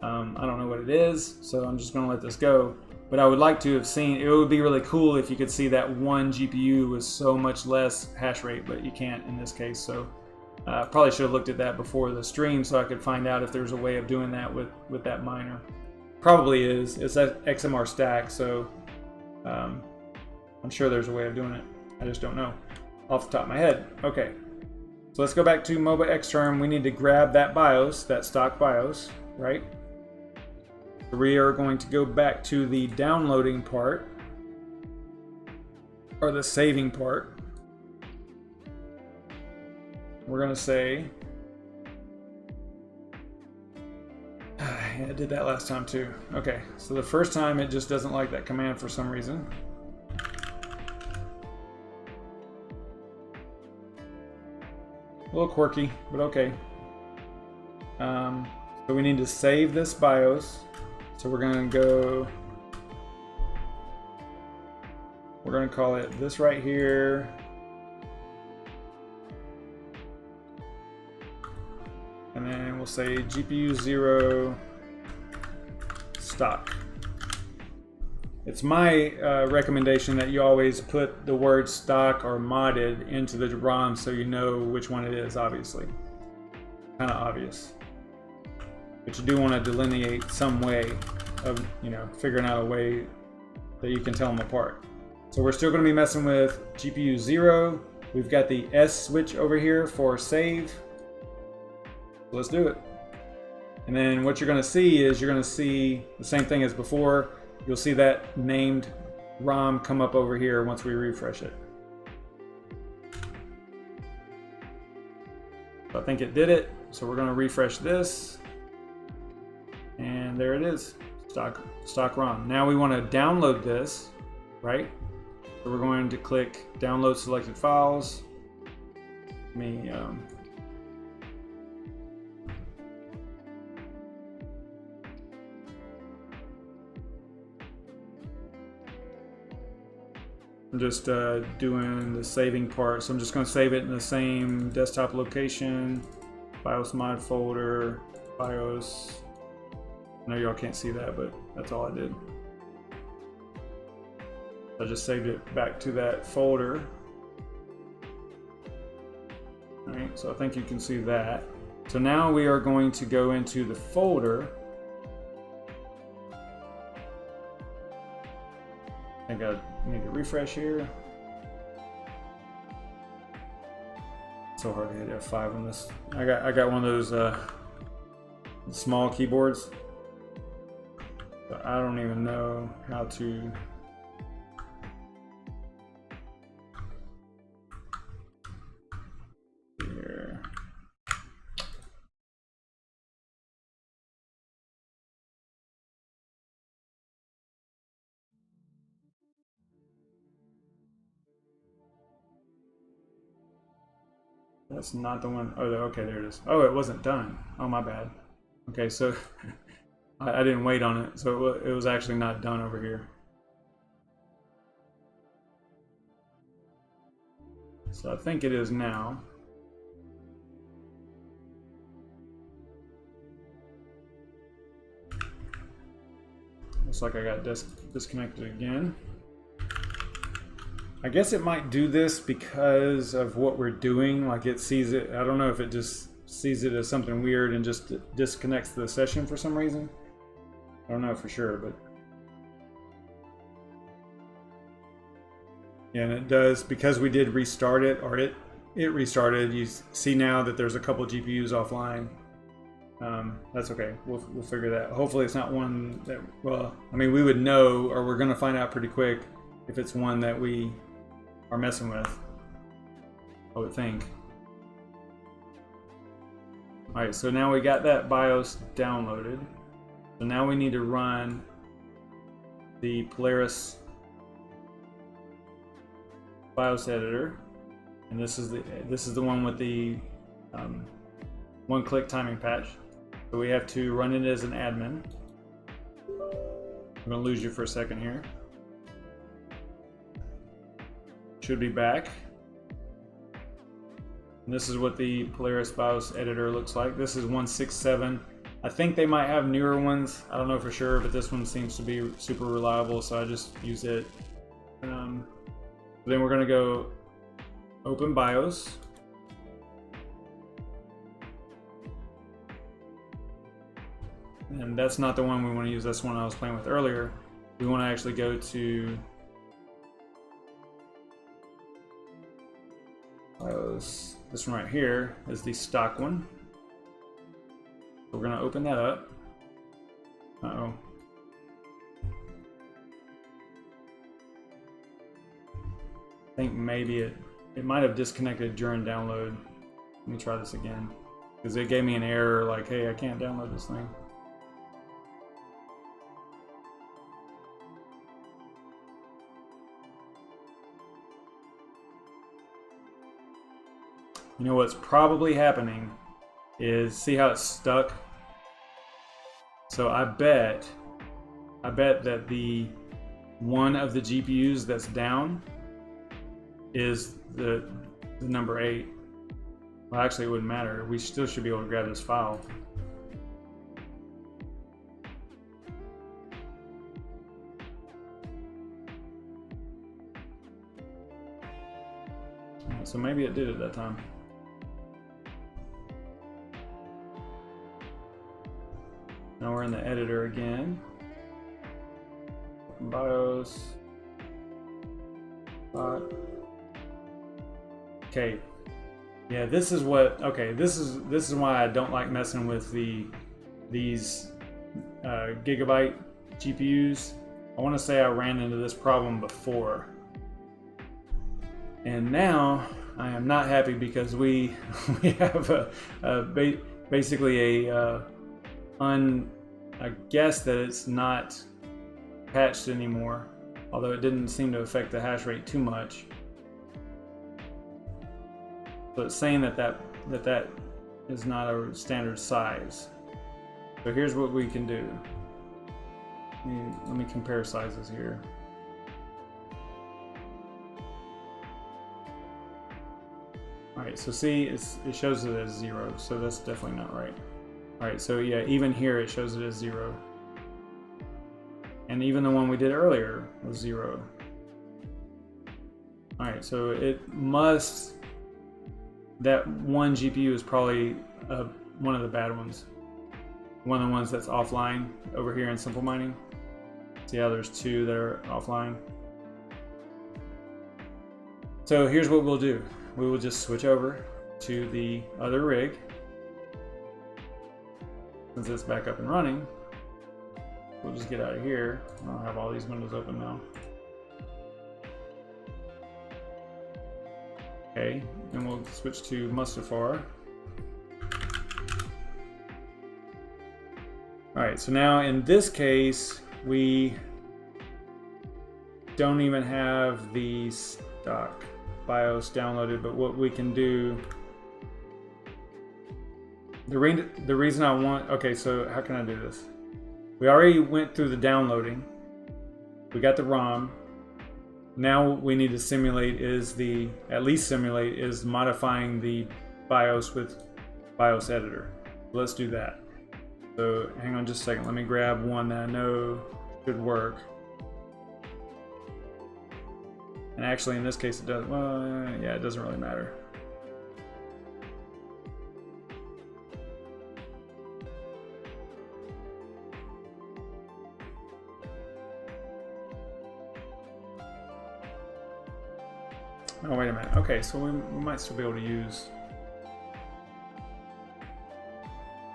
I don't know what it is, so I'm just going to let this go. But I would like to have seen, it would be really cool if you could see that one GPU with so much less hash rate, but you can't in this case. So probably should have looked at that before the stream so I could find out if there's a way of doing that with that miner. Probably is. It's that XMR stack, so I'm sure there's a way of doing it. I just don't know off the top of my head. Okay, so let's go back to MOBA Xterm. We need to grab that BIOS, that stock BIOS, right? We are going to go back to the downloading part, or the saving part. We're going to say, Yeah, it did that last time too. Okay, so the first time it just doesn't like that command for some reason. A little quirky, but okay. So we need to save this BIOS. So we're going to call it this right here. And then we'll say GPU 0 stock. It's my recommendation that you always put the word stock or modded into the ROM so you know which one it is, obviously. Kind of obvious. But you do want to delineate some way of, figuring out a way that you can tell them apart. So we're still going to be messing with GPU 0. We've got the S switch over here for save. So let's do it. And then what you're going to see is you're going to see the same thing as before. You'll see that named ROM come up over here once we refresh it. So I think it did it. So we're going to refresh this. And there it is, stock ROM. Now we want to download this, right? So we're going to click download selected files. Let me I'm just doing the saving part, so I'm just going to save it in the same desktop location, BIOS mod folder, BIOS. I know y'all can't see that, but that's all I did. I just saved it back to that folder. All right, so I think you can see that. So now we are going to go into the folder. I think I need to refresh here. It's so hard to hit F5 on this. I got one of those small keyboards, but I don't even know how to. Here. That's not the one. Oh, okay, there it is. Oh, it wasn't done. Oh, my bad. Okay, so I didn't wait on it, so it was actually not done over here. So I think it is now. Looks like I got disconnected again. I guess it might do this because of what we're doing. Like it sees it. I don't know if it just sees it as something weird and just disconnects the session for some reason. I don't know for sure, but yeah, and it does because we did restart it, or it restarted. You see now that there's a couple GPUs offline. That's okay. We'll figure that. Hopefully, it's not one that. Well, I mean, we would know, or we're gonna find out pretty quick if it's one that we are messing with, I would think. Alright, so now we got that BIOS downloaded. So now we need to run the Polaris BIOS editor. And this is the one with the one-click timing patch. So we have to run it as an admin. I'm gonna lose you for a second here. Should be back. And this is what the Polaris BIOS editor looks like. This is 167. I think they might have newer ones. I don't know for sure, but this one seems to be super reliable, so I just use it. Then we're gonna go open BIOS. And that's not the one we want to use. That's the one I was playing with earlier. We want to actually go to BIOS. This one right here is the stock one. We're going to open that up. Uh-oh. I think maybe it might have disconnected during download. Let me try this again, because it gave me an error like, hey, I can't download this thing. you know what's probably happening is, see how it's stuck? So I bet that the one of the GPUs that's down is the number 8. Well, actually, it wouldn't matter. We still should be able to grab this file. So maybe it did at that time. Now we're in the editor again. BIOS. Okay. Yeah, this is what. Okay, this is why I don't like messing with these gigabyte GPUs. I want to say I ran into this problem before, and now I am not happy because we have basically I guess that it's not patched anymore, although it didn't seem to affect the hash rate too much. So it's saying that is not a standard size. So here's what we can do. Let me compare sizes here. Alright, so see, it shows it as 0, so that's definitely not right. Alright, so yeah, even here it shows it as 0. And even the one we did earlier was 0. Alright, so it must, that one GPU is probably one of the bad ones. One of the ones that's offline over here in SimpleMining. See how there's 2 that are offline. So here's what we'll do. We will just switch over to the other rig. Since it's back up and running, we'll just get out of here. I'll have all these windows open now. Okay, and we'll switch to Mustafar. Alright, so now in this case, we don't even have the stock BIOS downloaded, but what we can do, the reason I want, okay, so how can I do this? We already went through the downloading. We got the ROM. Now what we need to simulate is at least simulate is modifying the BIOS with BIOS editor. Let's do that. So hang on just a second. Let me grab one that I know should work. And actually in this case it does, well, yeah, it doesn't really matter. Oh, wait a minute. Okay, so we might still be able to use...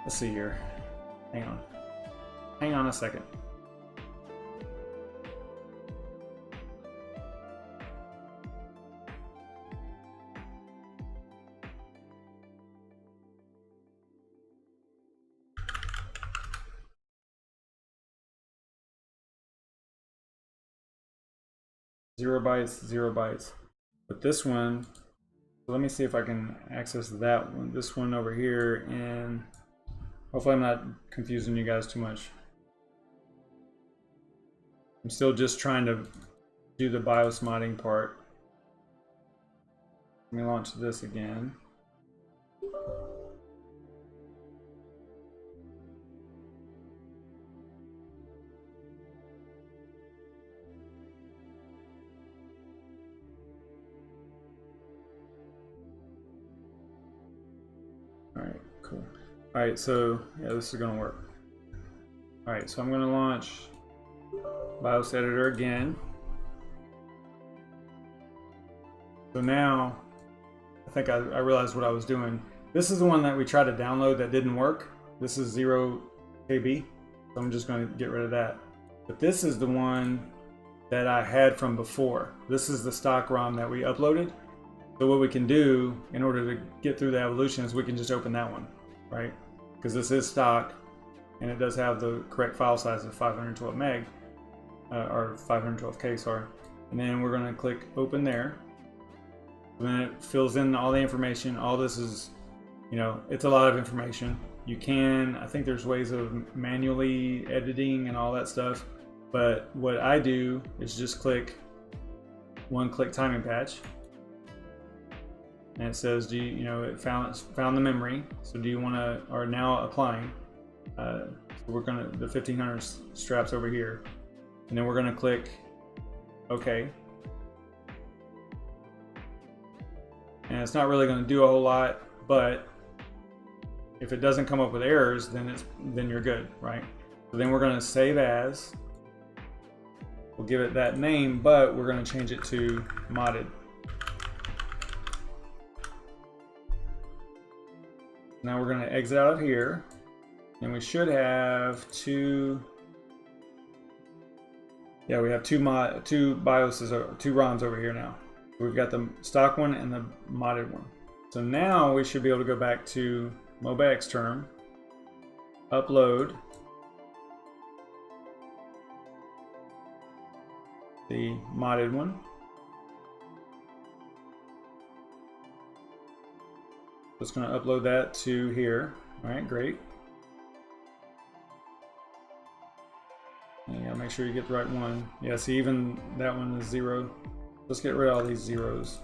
Let's see here. Hang on. Hang on a second. Zero bytes. But this one, so let me see if I can access that one. This one over here, and hopefully I'm not confusing you guys too much. I'm still just trying to do the BIOS modding part. Let me launch this again. Alright, cool. Alright, so yeah, this is gonna work. Alright, so I'm gonna launch BIOS editor again. So now I think I realized what I was doing. This is the one that we tried to download that didn't work. This is 0 KB. So I'm just going to get rid of that. But this is the one that I had from before. This is the stock ROM that we uploaded. So what we can do in order to get through the evolution is we can just open that one, right? Because this is stock and it does have the correct file size of 512 meg, or 512K, sorry. And then we're going to click open there. And then it fills in all the information. All this is, you know, it's a lot of information. You can, I think there's ways of manually editing and all that stuff. But what I do is just click one-click timing patch. And it says, do you know, it found the memory. So do you want to, or now applying. So we're gonna, the 1500 straps over here. And then we're gonna click OK. And it's not really gonna do a whole lot, but if it doesn't come up with errors, then you're good, right? So then we're gonna save as. We'll give it that name, but we're gonna change it to modded. Now we're going to exit out of here, and we should have two. Yeah, we have two BIOSes, or two ROMs over here now. We've got the stock one and the modded one. So now we should be able to go back to MobaXterm, upload the modded one. Just going to upload that to here. All right, great. And you gotta make sure you get the right one. Yeah, see, even that one is 0. Let's get rid of all these zeros.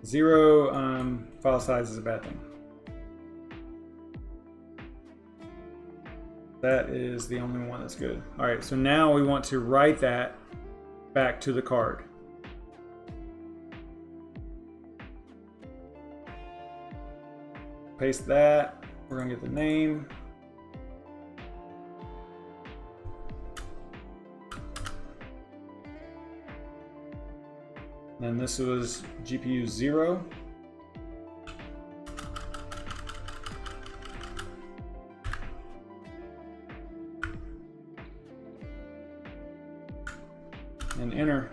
0 file size is a bad thing. That is the only one that's good. All right, so now we want to write that back to the card. Paste that. We're gonna get the name. Then this was GPU 0. And enter.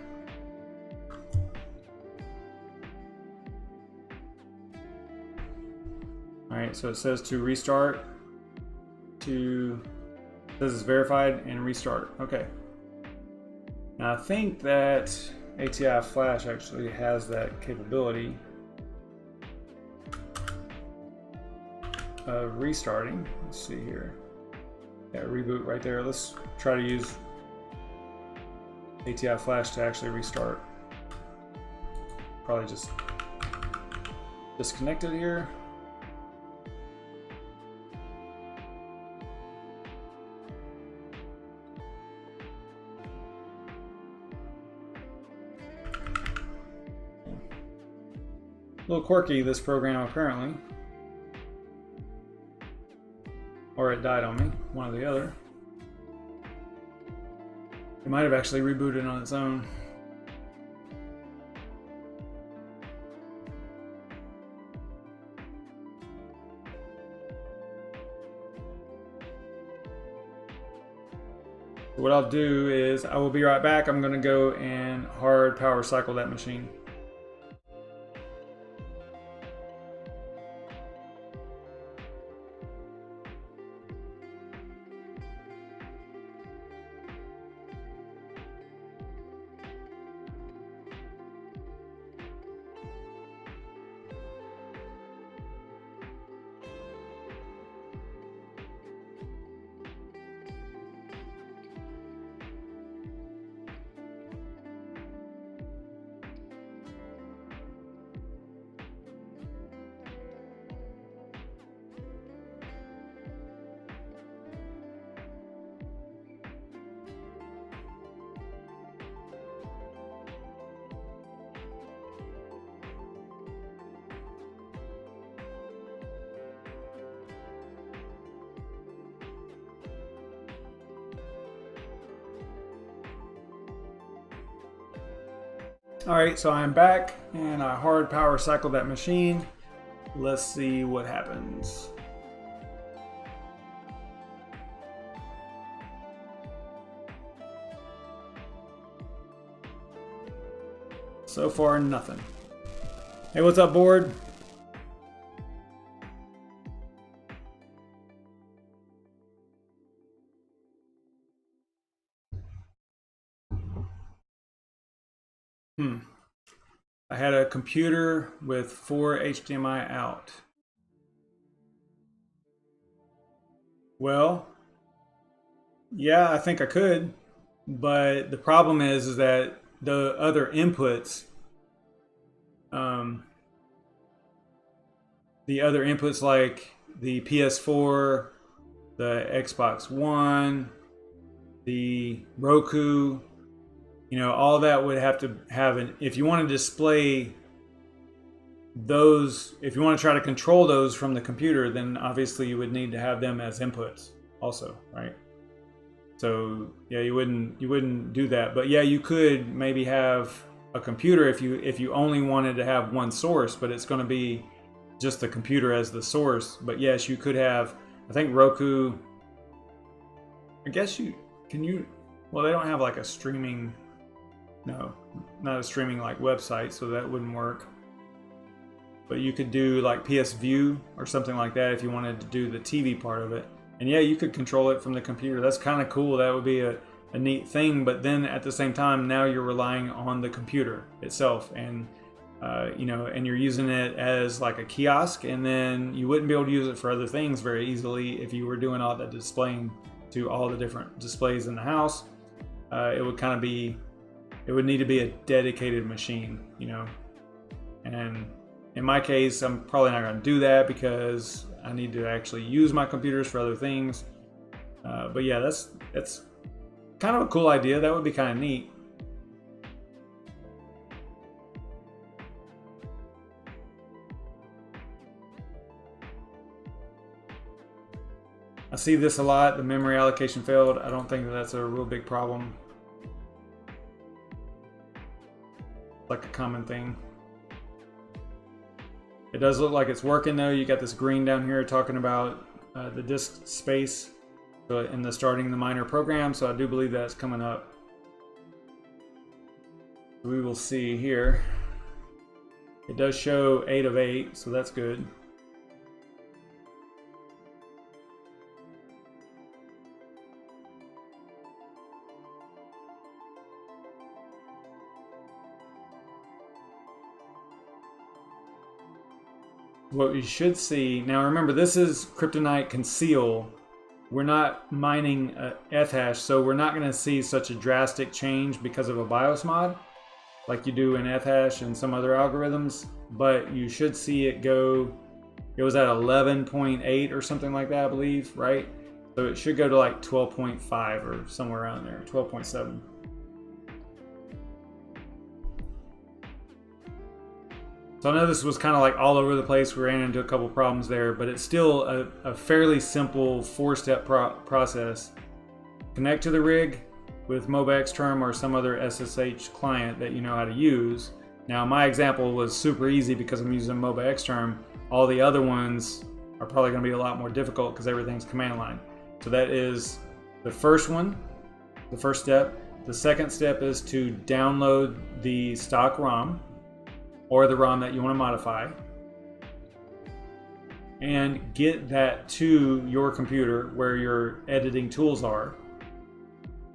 Alright, so it says to restart, it says it's verified and restart. Okay. Now I think that ATI Flash actually has that capability of restarting. Let's see here. Yeah, reboot right there. Let's try to use ATI Flash to actually restart. Probably just disconnect it here. A little quirky, this program, apparently. Or it died on me, one or the other. It might have actually rebooted on its own. What I'll do is, I will be right back. I'm going to go and hard power cycle that machine. All right, so I'm back and I hard power cycled that machine. Let's see what happens. So far, nothing. Hey, what's up, board? I had a computer with 4 HDMI out. Well, yeah, I think I could, but the problem is that the other inputs, like the PS4, the Xbox One, the Roku, you know, all that would have to have an, if you want to display those, if you want to try to control those from the computer, then obviously you would need to have them as inputs also, right? So yeah, you wouldn't do that, but yeah, you could maybe have a computer if you only wanted to have one source, but it's going to be just the computer as the source. But yes, you could have, I think Roku, I guess well, they don't have like a streaming, no, not a streaming like website, so that wouldn't work. But you could do like PS View or something like that if you wanted to do the TV part of it. And yeah, you could control it from the computer. That's kind of cool. That would be a neat thing. But then at the same time, now you're relying on the computer itself, and you know, and you're using it as like a kiosk, and then you wouldn't be able to use it for other things very easily if you were doing all that displaying to all the different displays in the house. It would kind of be, it would need to be a dedicated machine, you know. And in my case, I'm probably not going to do that because I need to actually use my computers for other things. But yeah, that's kind of a cool idea. That would be kind of neat. I see this a lot. The memory allocation failed. I don't think that that's a real big problem. Like a common thing. It does look like it's working though. You got this green down here talking about the disk space in the starting the miner program. So I do believe that's coming up. We will see here. It does show 8 of 8, so that's good. What you should see, now remember this is Kryptonite Conceal. We're not mining Ethash, so we're not going to see such a drastic change because of a BIOS mod like you do in Ethash and some other algorithms, but you should see it go, it was at 11.8 or something like that, I believe, right? So it should go to like 12.5 or somewhere around there, 12.7. So I know this was kind of like all over the place. We ran into a couple problems there, but it's still a fairly simple 4-step process. Connect to the rig with MobaXterm or some other SSH client that you know how to use. Now my example was super easy because I'm using MobaXterm. All the other ones are probably going to be a lot more difficult because everything's command line. So that is the first one, the first step. The second step is to download the stock ROM, or the ROM that you want to modify, and get that to your computer where your editing tools are.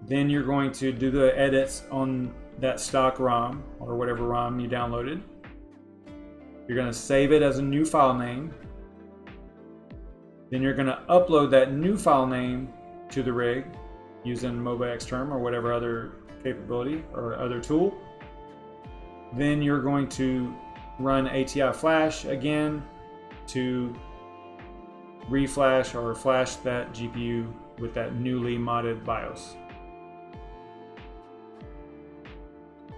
Then you're going to do the edits on that stock ROM or whatever ROM you downloaded. You're going to save it as a new file name. Then you're going to upload that new file name to the rig using MobaXterm or whatever other capability or other tool. Then you're going to run ATI flash again to reflash or flash that GPU with that newly modded BIOS.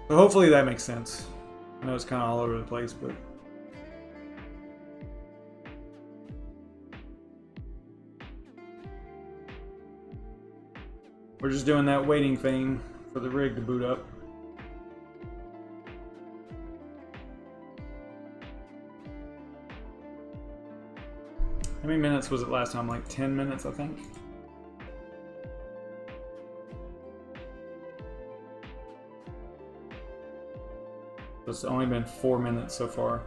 So hopefully that makes sense. I know it's kind of all over the place, but we're just doing that waiting thing for the rig to boot up. How many minutes was it last time? Like 10 minutes, I think. It's only been 4 minutes so far.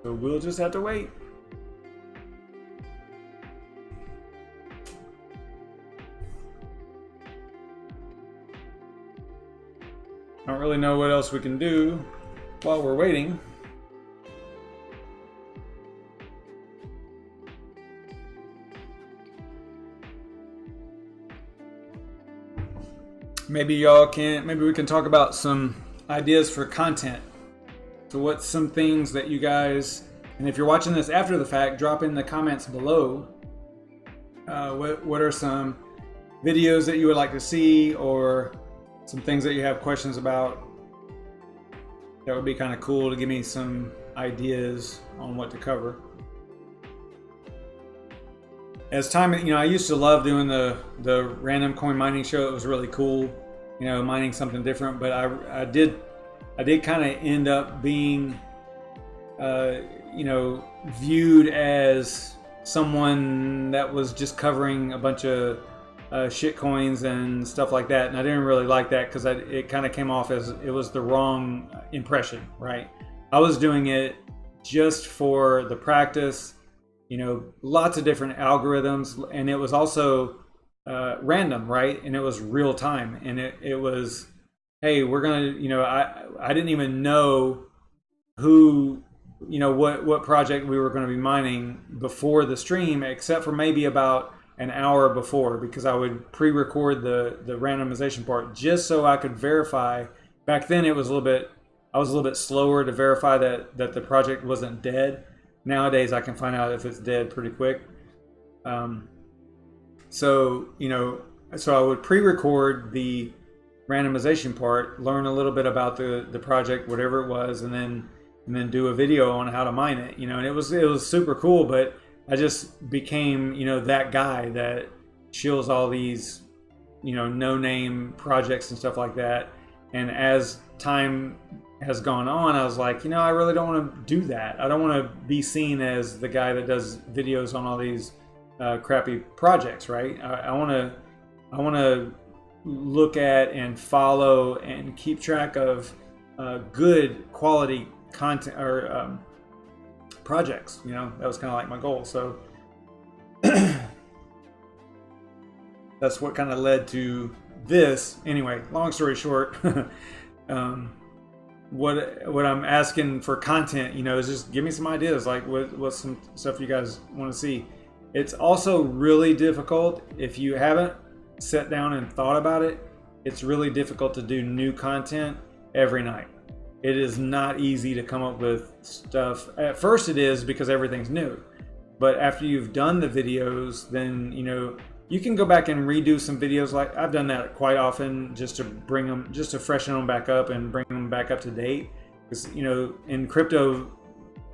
So we'll just have to wait. I don't really know what else we can do while we're waiting. Maybe we can talk about some ideas for content. So what's some things that you guys, and if you're watching this after the fact, drop in the comments below. What are some videos that you would like to see, or some things that you have questions about? That would be kind of cool to give me some ideas on what to cover. As time, I used to love doing the random coin mining show. It was really cool, mining something different. But I did kind of end up being, viewed as someone that was just covering a bunch of shit coins and stuff like that, and I didn't really like that because it kind of came off as it was the wrong impression, right? I was doing it just for the practice. Lots of different algorithms, and it was also random, right? And it was real time, and it was, hey, we're gonna, I didn't even know who, what project we were going to be mining before the stream, except for maybe about an hour before, because I would pre-record the randomization part just so I could verify. Back then, I was a little bit slower to verify that the project wasn't dead. Nowadays, I can find out if it's dead pretty quick. So I would pre-record the randomization part, learn a little bit about the project, whatever it was, and then do a video on how to mine it. And it was super cool, but I just became, that guy that shills all these, no-name projects and stuff like that. And as time has gone on, I was like, I really don't want to do that. I don't want to be seen as the guy that does videos on all these crappy projects, right? I want to look at and follow and keep track of good quality content or projects. That was kind of like my goal. So that's what kind of led to this. Anyway, long story short, what I'm asking for content, is just give me some ideas, like what's some stuff you guys want to see. It's also really difficult if you haven't sat down and thought about it. It's really difficult to do new content every night. It is not easy to come up with stuff. At first it is, because everything's new. But after you've done the videos, then, you can go back and redo some videos. Like I've done that quite often, just to freshen them back up and bring them back up to date. Because, in crypto,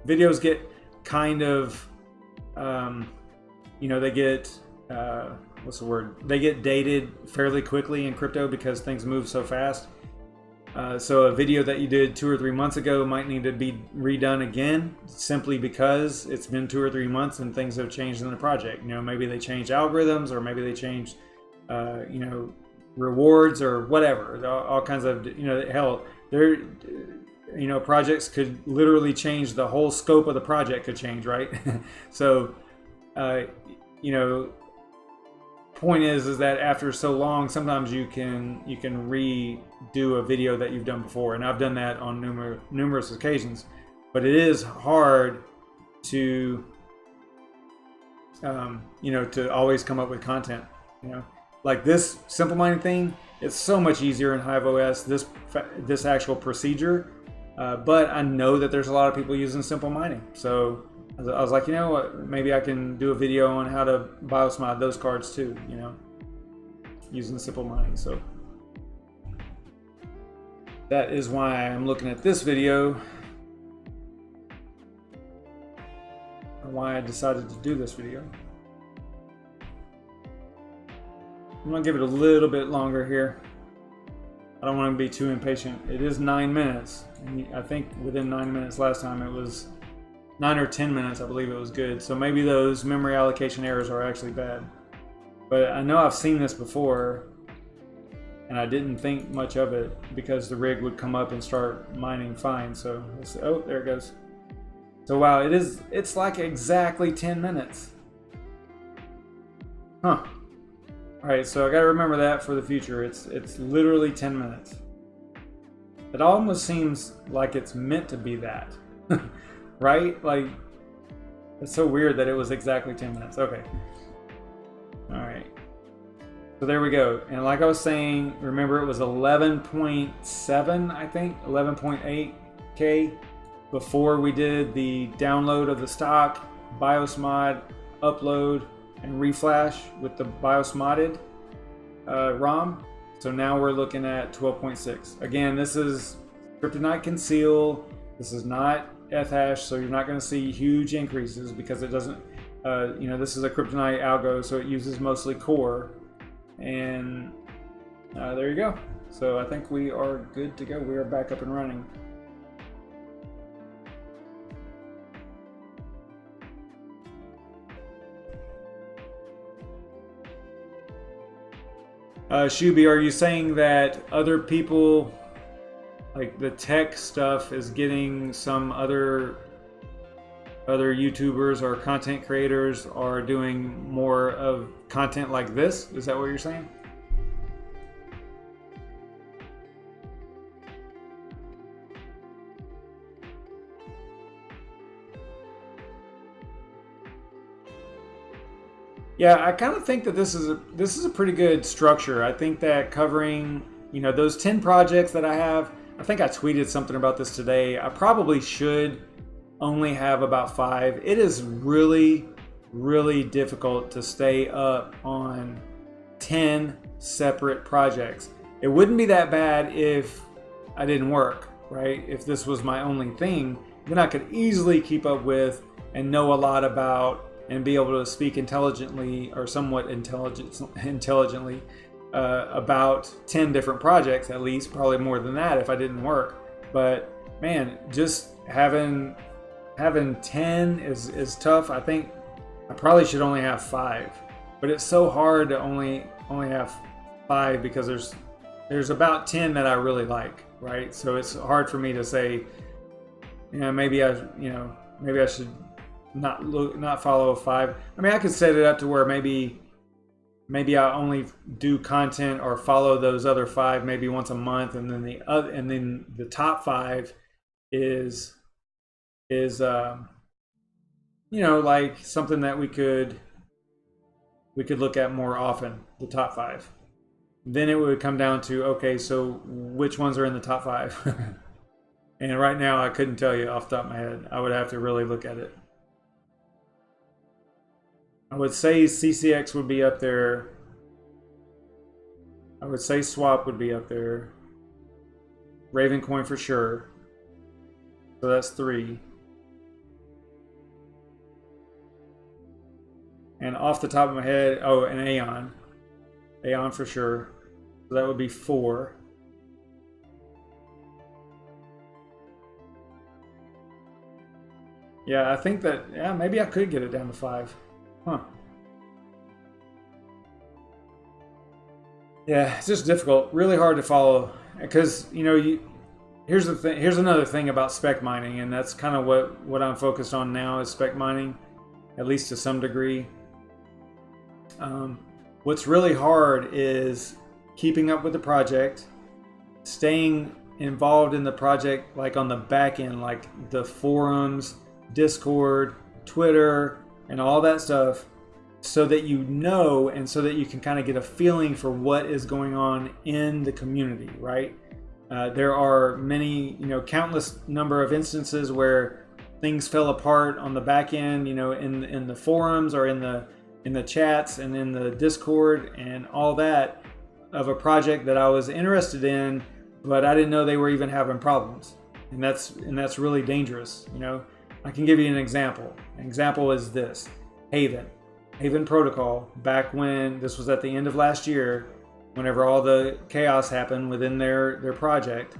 videos get kind of, they get, what's the word? They get dated fairly quickly in crypto because things move so fast. So a video that you did 2 or 3 months ago might need to be redone again, simply because it's been 2 or 3 months and things have changed in the project. Maybe they changed algorithms, or maybe they changed, rewards or whatever. All kinds of, hell, projects could literally change. The whole scope of the project could change, right? So, point is that after so long, sometimes you can redo a video that you've done before, and I've done that on numerous occasions. But it is hard to to always come up with content. Like this SimpleMining thing, it's so much easier in Hive OS, this actual procedure. But I know that there's a lot of people using SimpleMining, so I was like, what? Maybe I can do a video on how to BIOS mod those cards too, using SimpleMining. So that is why I'm looking at this video, or why I decided to do this video. I'm gonna give it a little bit longer here. I don't want to be too impatient. It is 9 minutes. I think within 9 minutes last time it was 9 or 10 minutes, I believe it was good. So maybe those memory allocation errors are actually bad. But I know I've seen this before, and I didn't think much of it because the rig would come up and start mining fine. So let's see. Oh, there it goes. So wow, it's like exactly 10 minutes. Huh. All right, so I gotta remember that for the future. It's literally 10 minutes. It almost seems like it's meant to be that, right? Like, it's so weird that it was exactly 10 minutes. Okay. All right. So there we go. And like I was saying, remember it was 11.7, I think, 11.8K before we did the download of the stock, BIOS mod, upload, and reflash with the BIOS modded ROM. So now we're looking at 12.6. Again, this is Kryptonite Conceal. This is not Ethash, so you're not going to see huge increases because it doesn't, this is a Kryptonite algo, so it uses mostly core. And there you go. So I think we are good to go. We are back up and running. Shubi, are you saying that other people, like the tech stuff, is getting some other YouTubers or content creators are doing more of content like this? Is that what you're saying? Yeah, I kind of think that this is a pretty good structure. I think that covering, those 10 projects that I have, I think I tweeted something about this today. I probably should only have about 5. It is really, really difficult to stay up on 10 separate projects. It wouldn't be that bad if I didn't work, right? If this was my only thing, then I could easily keep up with and know a lot about and be able to speak intelligently or somewhat intelligently about 10 different projects, at least, probably more than that if I didn't work. But man, just having 10 is tough. I think I probably should only have 5, but it's so hard to only have 5 because there's about 10 that I really like, right? So it's hard for me to say, maybe I should not follow 5. I mean, I could set it up to where maybe I only do content or follow those other 5 maybe once a month, and then the top 5 is like something that we could look at more often, the top 5. Then it would come down to, okay, so which ones are in the top 5? And right now I couldn't tell you off the top of my head. I would have to really look at it. I would say CCX would be up there. I would say Swap would be up there. Ravencoin for sure. So that's 3. And off the top of my head, and AION. AION for sure. So that would be 4. Yeah, I think that, maybe I could get it down to 5. Huh. Yeah, it's just difficult. Really hard to follow. Because, here's the thing. Here's another thing about spec mining, and that's kind of what I'm focused on now is spec mining, at least to some degree. What's really hard is keeping up with the project, staying involved in the project, like on the back end, like the forums, Discord, Twitter, and all that stuff, so that and so that you can kind of get a feeling for what is going on in the community, right? There are many, countless number of instances where things fell apart on the back end, in the forums or in the chats and in the Discord and all that of a project that I was interested in, but I didn't know they were even having problems, and that's really dangerous. I can give you an example. An example is this: Haven Protocol. Back when this was at the end of last year, whenever all the chaos happened within their project,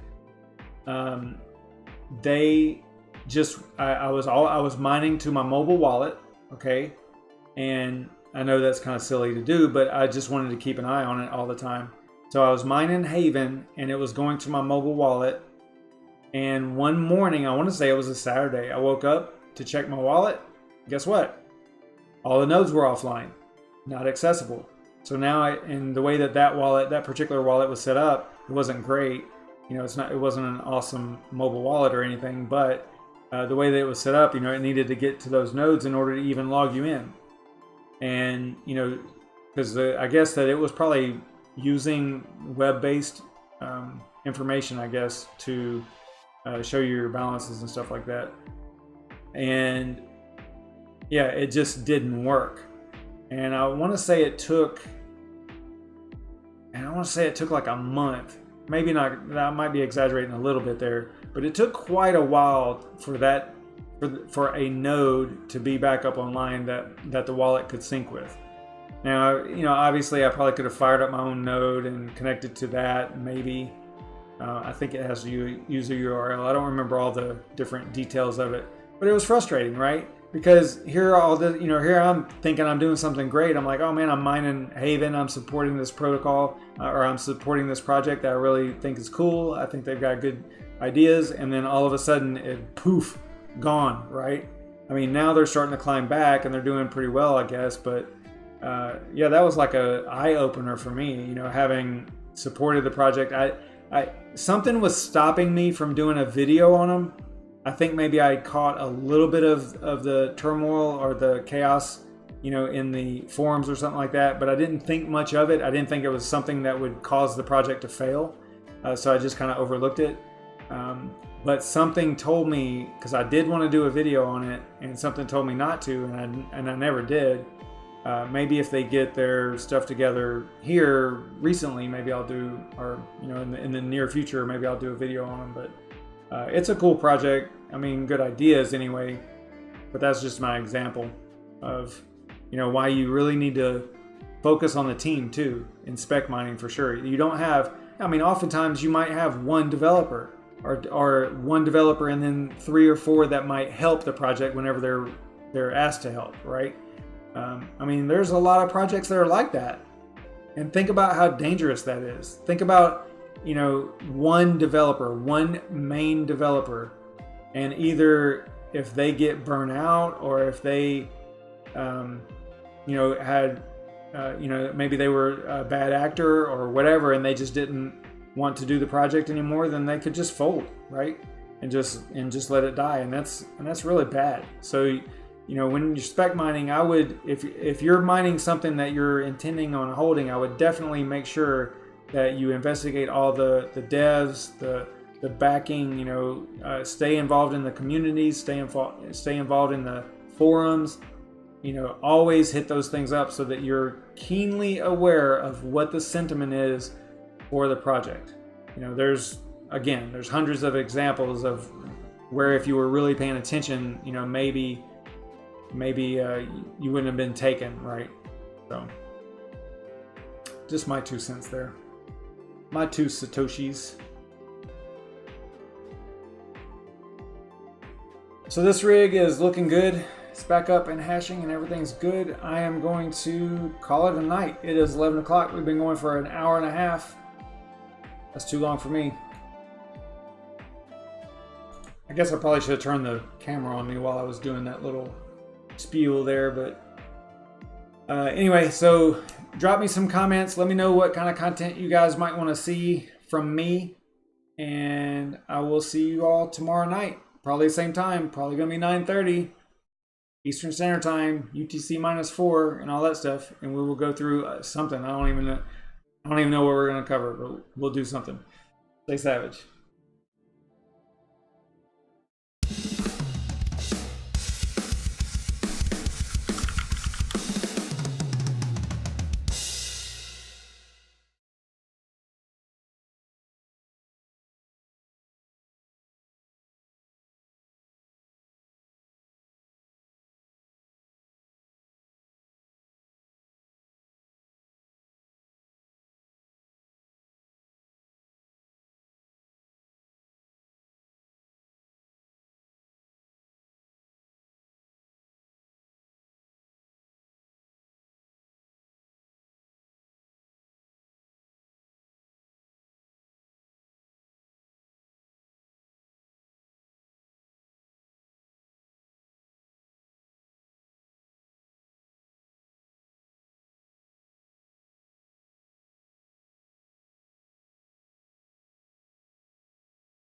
I was mining to my mobile wallet, okay, and I know that's kind of silly to do, but I just wanted to keep an eye on it all the time. So I was mining Haven, and it was going to my mobile wallet. And one morning, I want to say it was a Saturday, I woke up to check my wallet. Guess what? All the nodes were offline, not accessible. So now, in the way that particular wallet was set up, it wasn't great. You know, it wasn't an awesome mobile wallet or anything, but the way that it was set up, you know, it needed to get to those nodes in order to even log you in. And, you know, because I guess that it was probably using web-based information, I guess, to show you your balances and stuff like that. And yeah, it just didn't work. And I want to say it took like a month. Maybe not, I might be exaggerating a little bit there, but it took quite a while for a node to be back up online that the wallet could sync with. Now, you know, obviously I probably could have fired up my own node and connected to that, maybe. I think it has to use a URL. I don't remember all the different details of it, but it was frustrating, right? Because here I'm thinking I'm doing something great. I'm like, oh man, I'm mining Haven. I'm supporting this protocol, or I'm supporting this project that I really think is cool. I think they've got good ideas. And then all of a sudden, it poof, gone, right? I mean, now they're starting to climb back and they're doing pretty well, I guess. But yeah, that was like a eye opener for me. You know, having supported the project, something was stopping me from doing a video on them. I think maybe I caught a little bit of the turmoil or the chaos, you know, in the forums or something like that, but I didn't think much of it. I didn't think it was something that would cause the project to fail, so I just kind of overlooked it. But something told me, because I did want to do a video on it, and something told me not to, and I never did. Maybe if they get their stuff together here recently, maybe I'll do, or you know, in the near future, maybe I'll do a video on them. But it's a cool project. I mean, good ideas anyway. But that's just my example of, you know, why you really need to focus on the team too in spec mining for sure. You don't have, I mean, oftentimes you might have one developer or one developer and then 3 or 4 that might help the project whenever they're asked to help, right? I mean, there's a lot of projects that are like that. And think about how dangerous that is. Think about, you know, one developer, one main developer, and either if they get burnt out or if they, you know, had, you know, maybe they were a bad actor or whatever, and they just didn't want to do the project anymore, then they could just fold, right? And just let it die. And that's really bad. So, you know, when you're spec mining, I would, if you're mining something that you're intending on holding, I would definitely make sure that you investigate all the devs, the backing, you know, stay involved in the communities, stay involved in the forums, you know, always hit those things up so that you're keenly aware of what the sentiment is for the project. You know, there's hundreds of examples of where if you were really paying attention, you know, maybe you wouldn't have been taken, right? So just my 2 cents there. My 2 Satoshis. So this rig is looking good. It's back up and hashing and everything's good. I am going to call it a night. It is 11 o'clock. We've been going for an hour and a half. That's too long for me. I guess I probably should have turned the camera on me while I was doing that little spiel there, but anyway, so drop me some comments. Let me know what kind of content you guys might want to see from me, and I will see you all tomorrow night, probably the same time, probably gonna be 9:30 Eastern Standard Time, UTC -4 and all that stuff, and we will go through something. I don't even know what we're gonna cover, but we'll do something. Stay savage.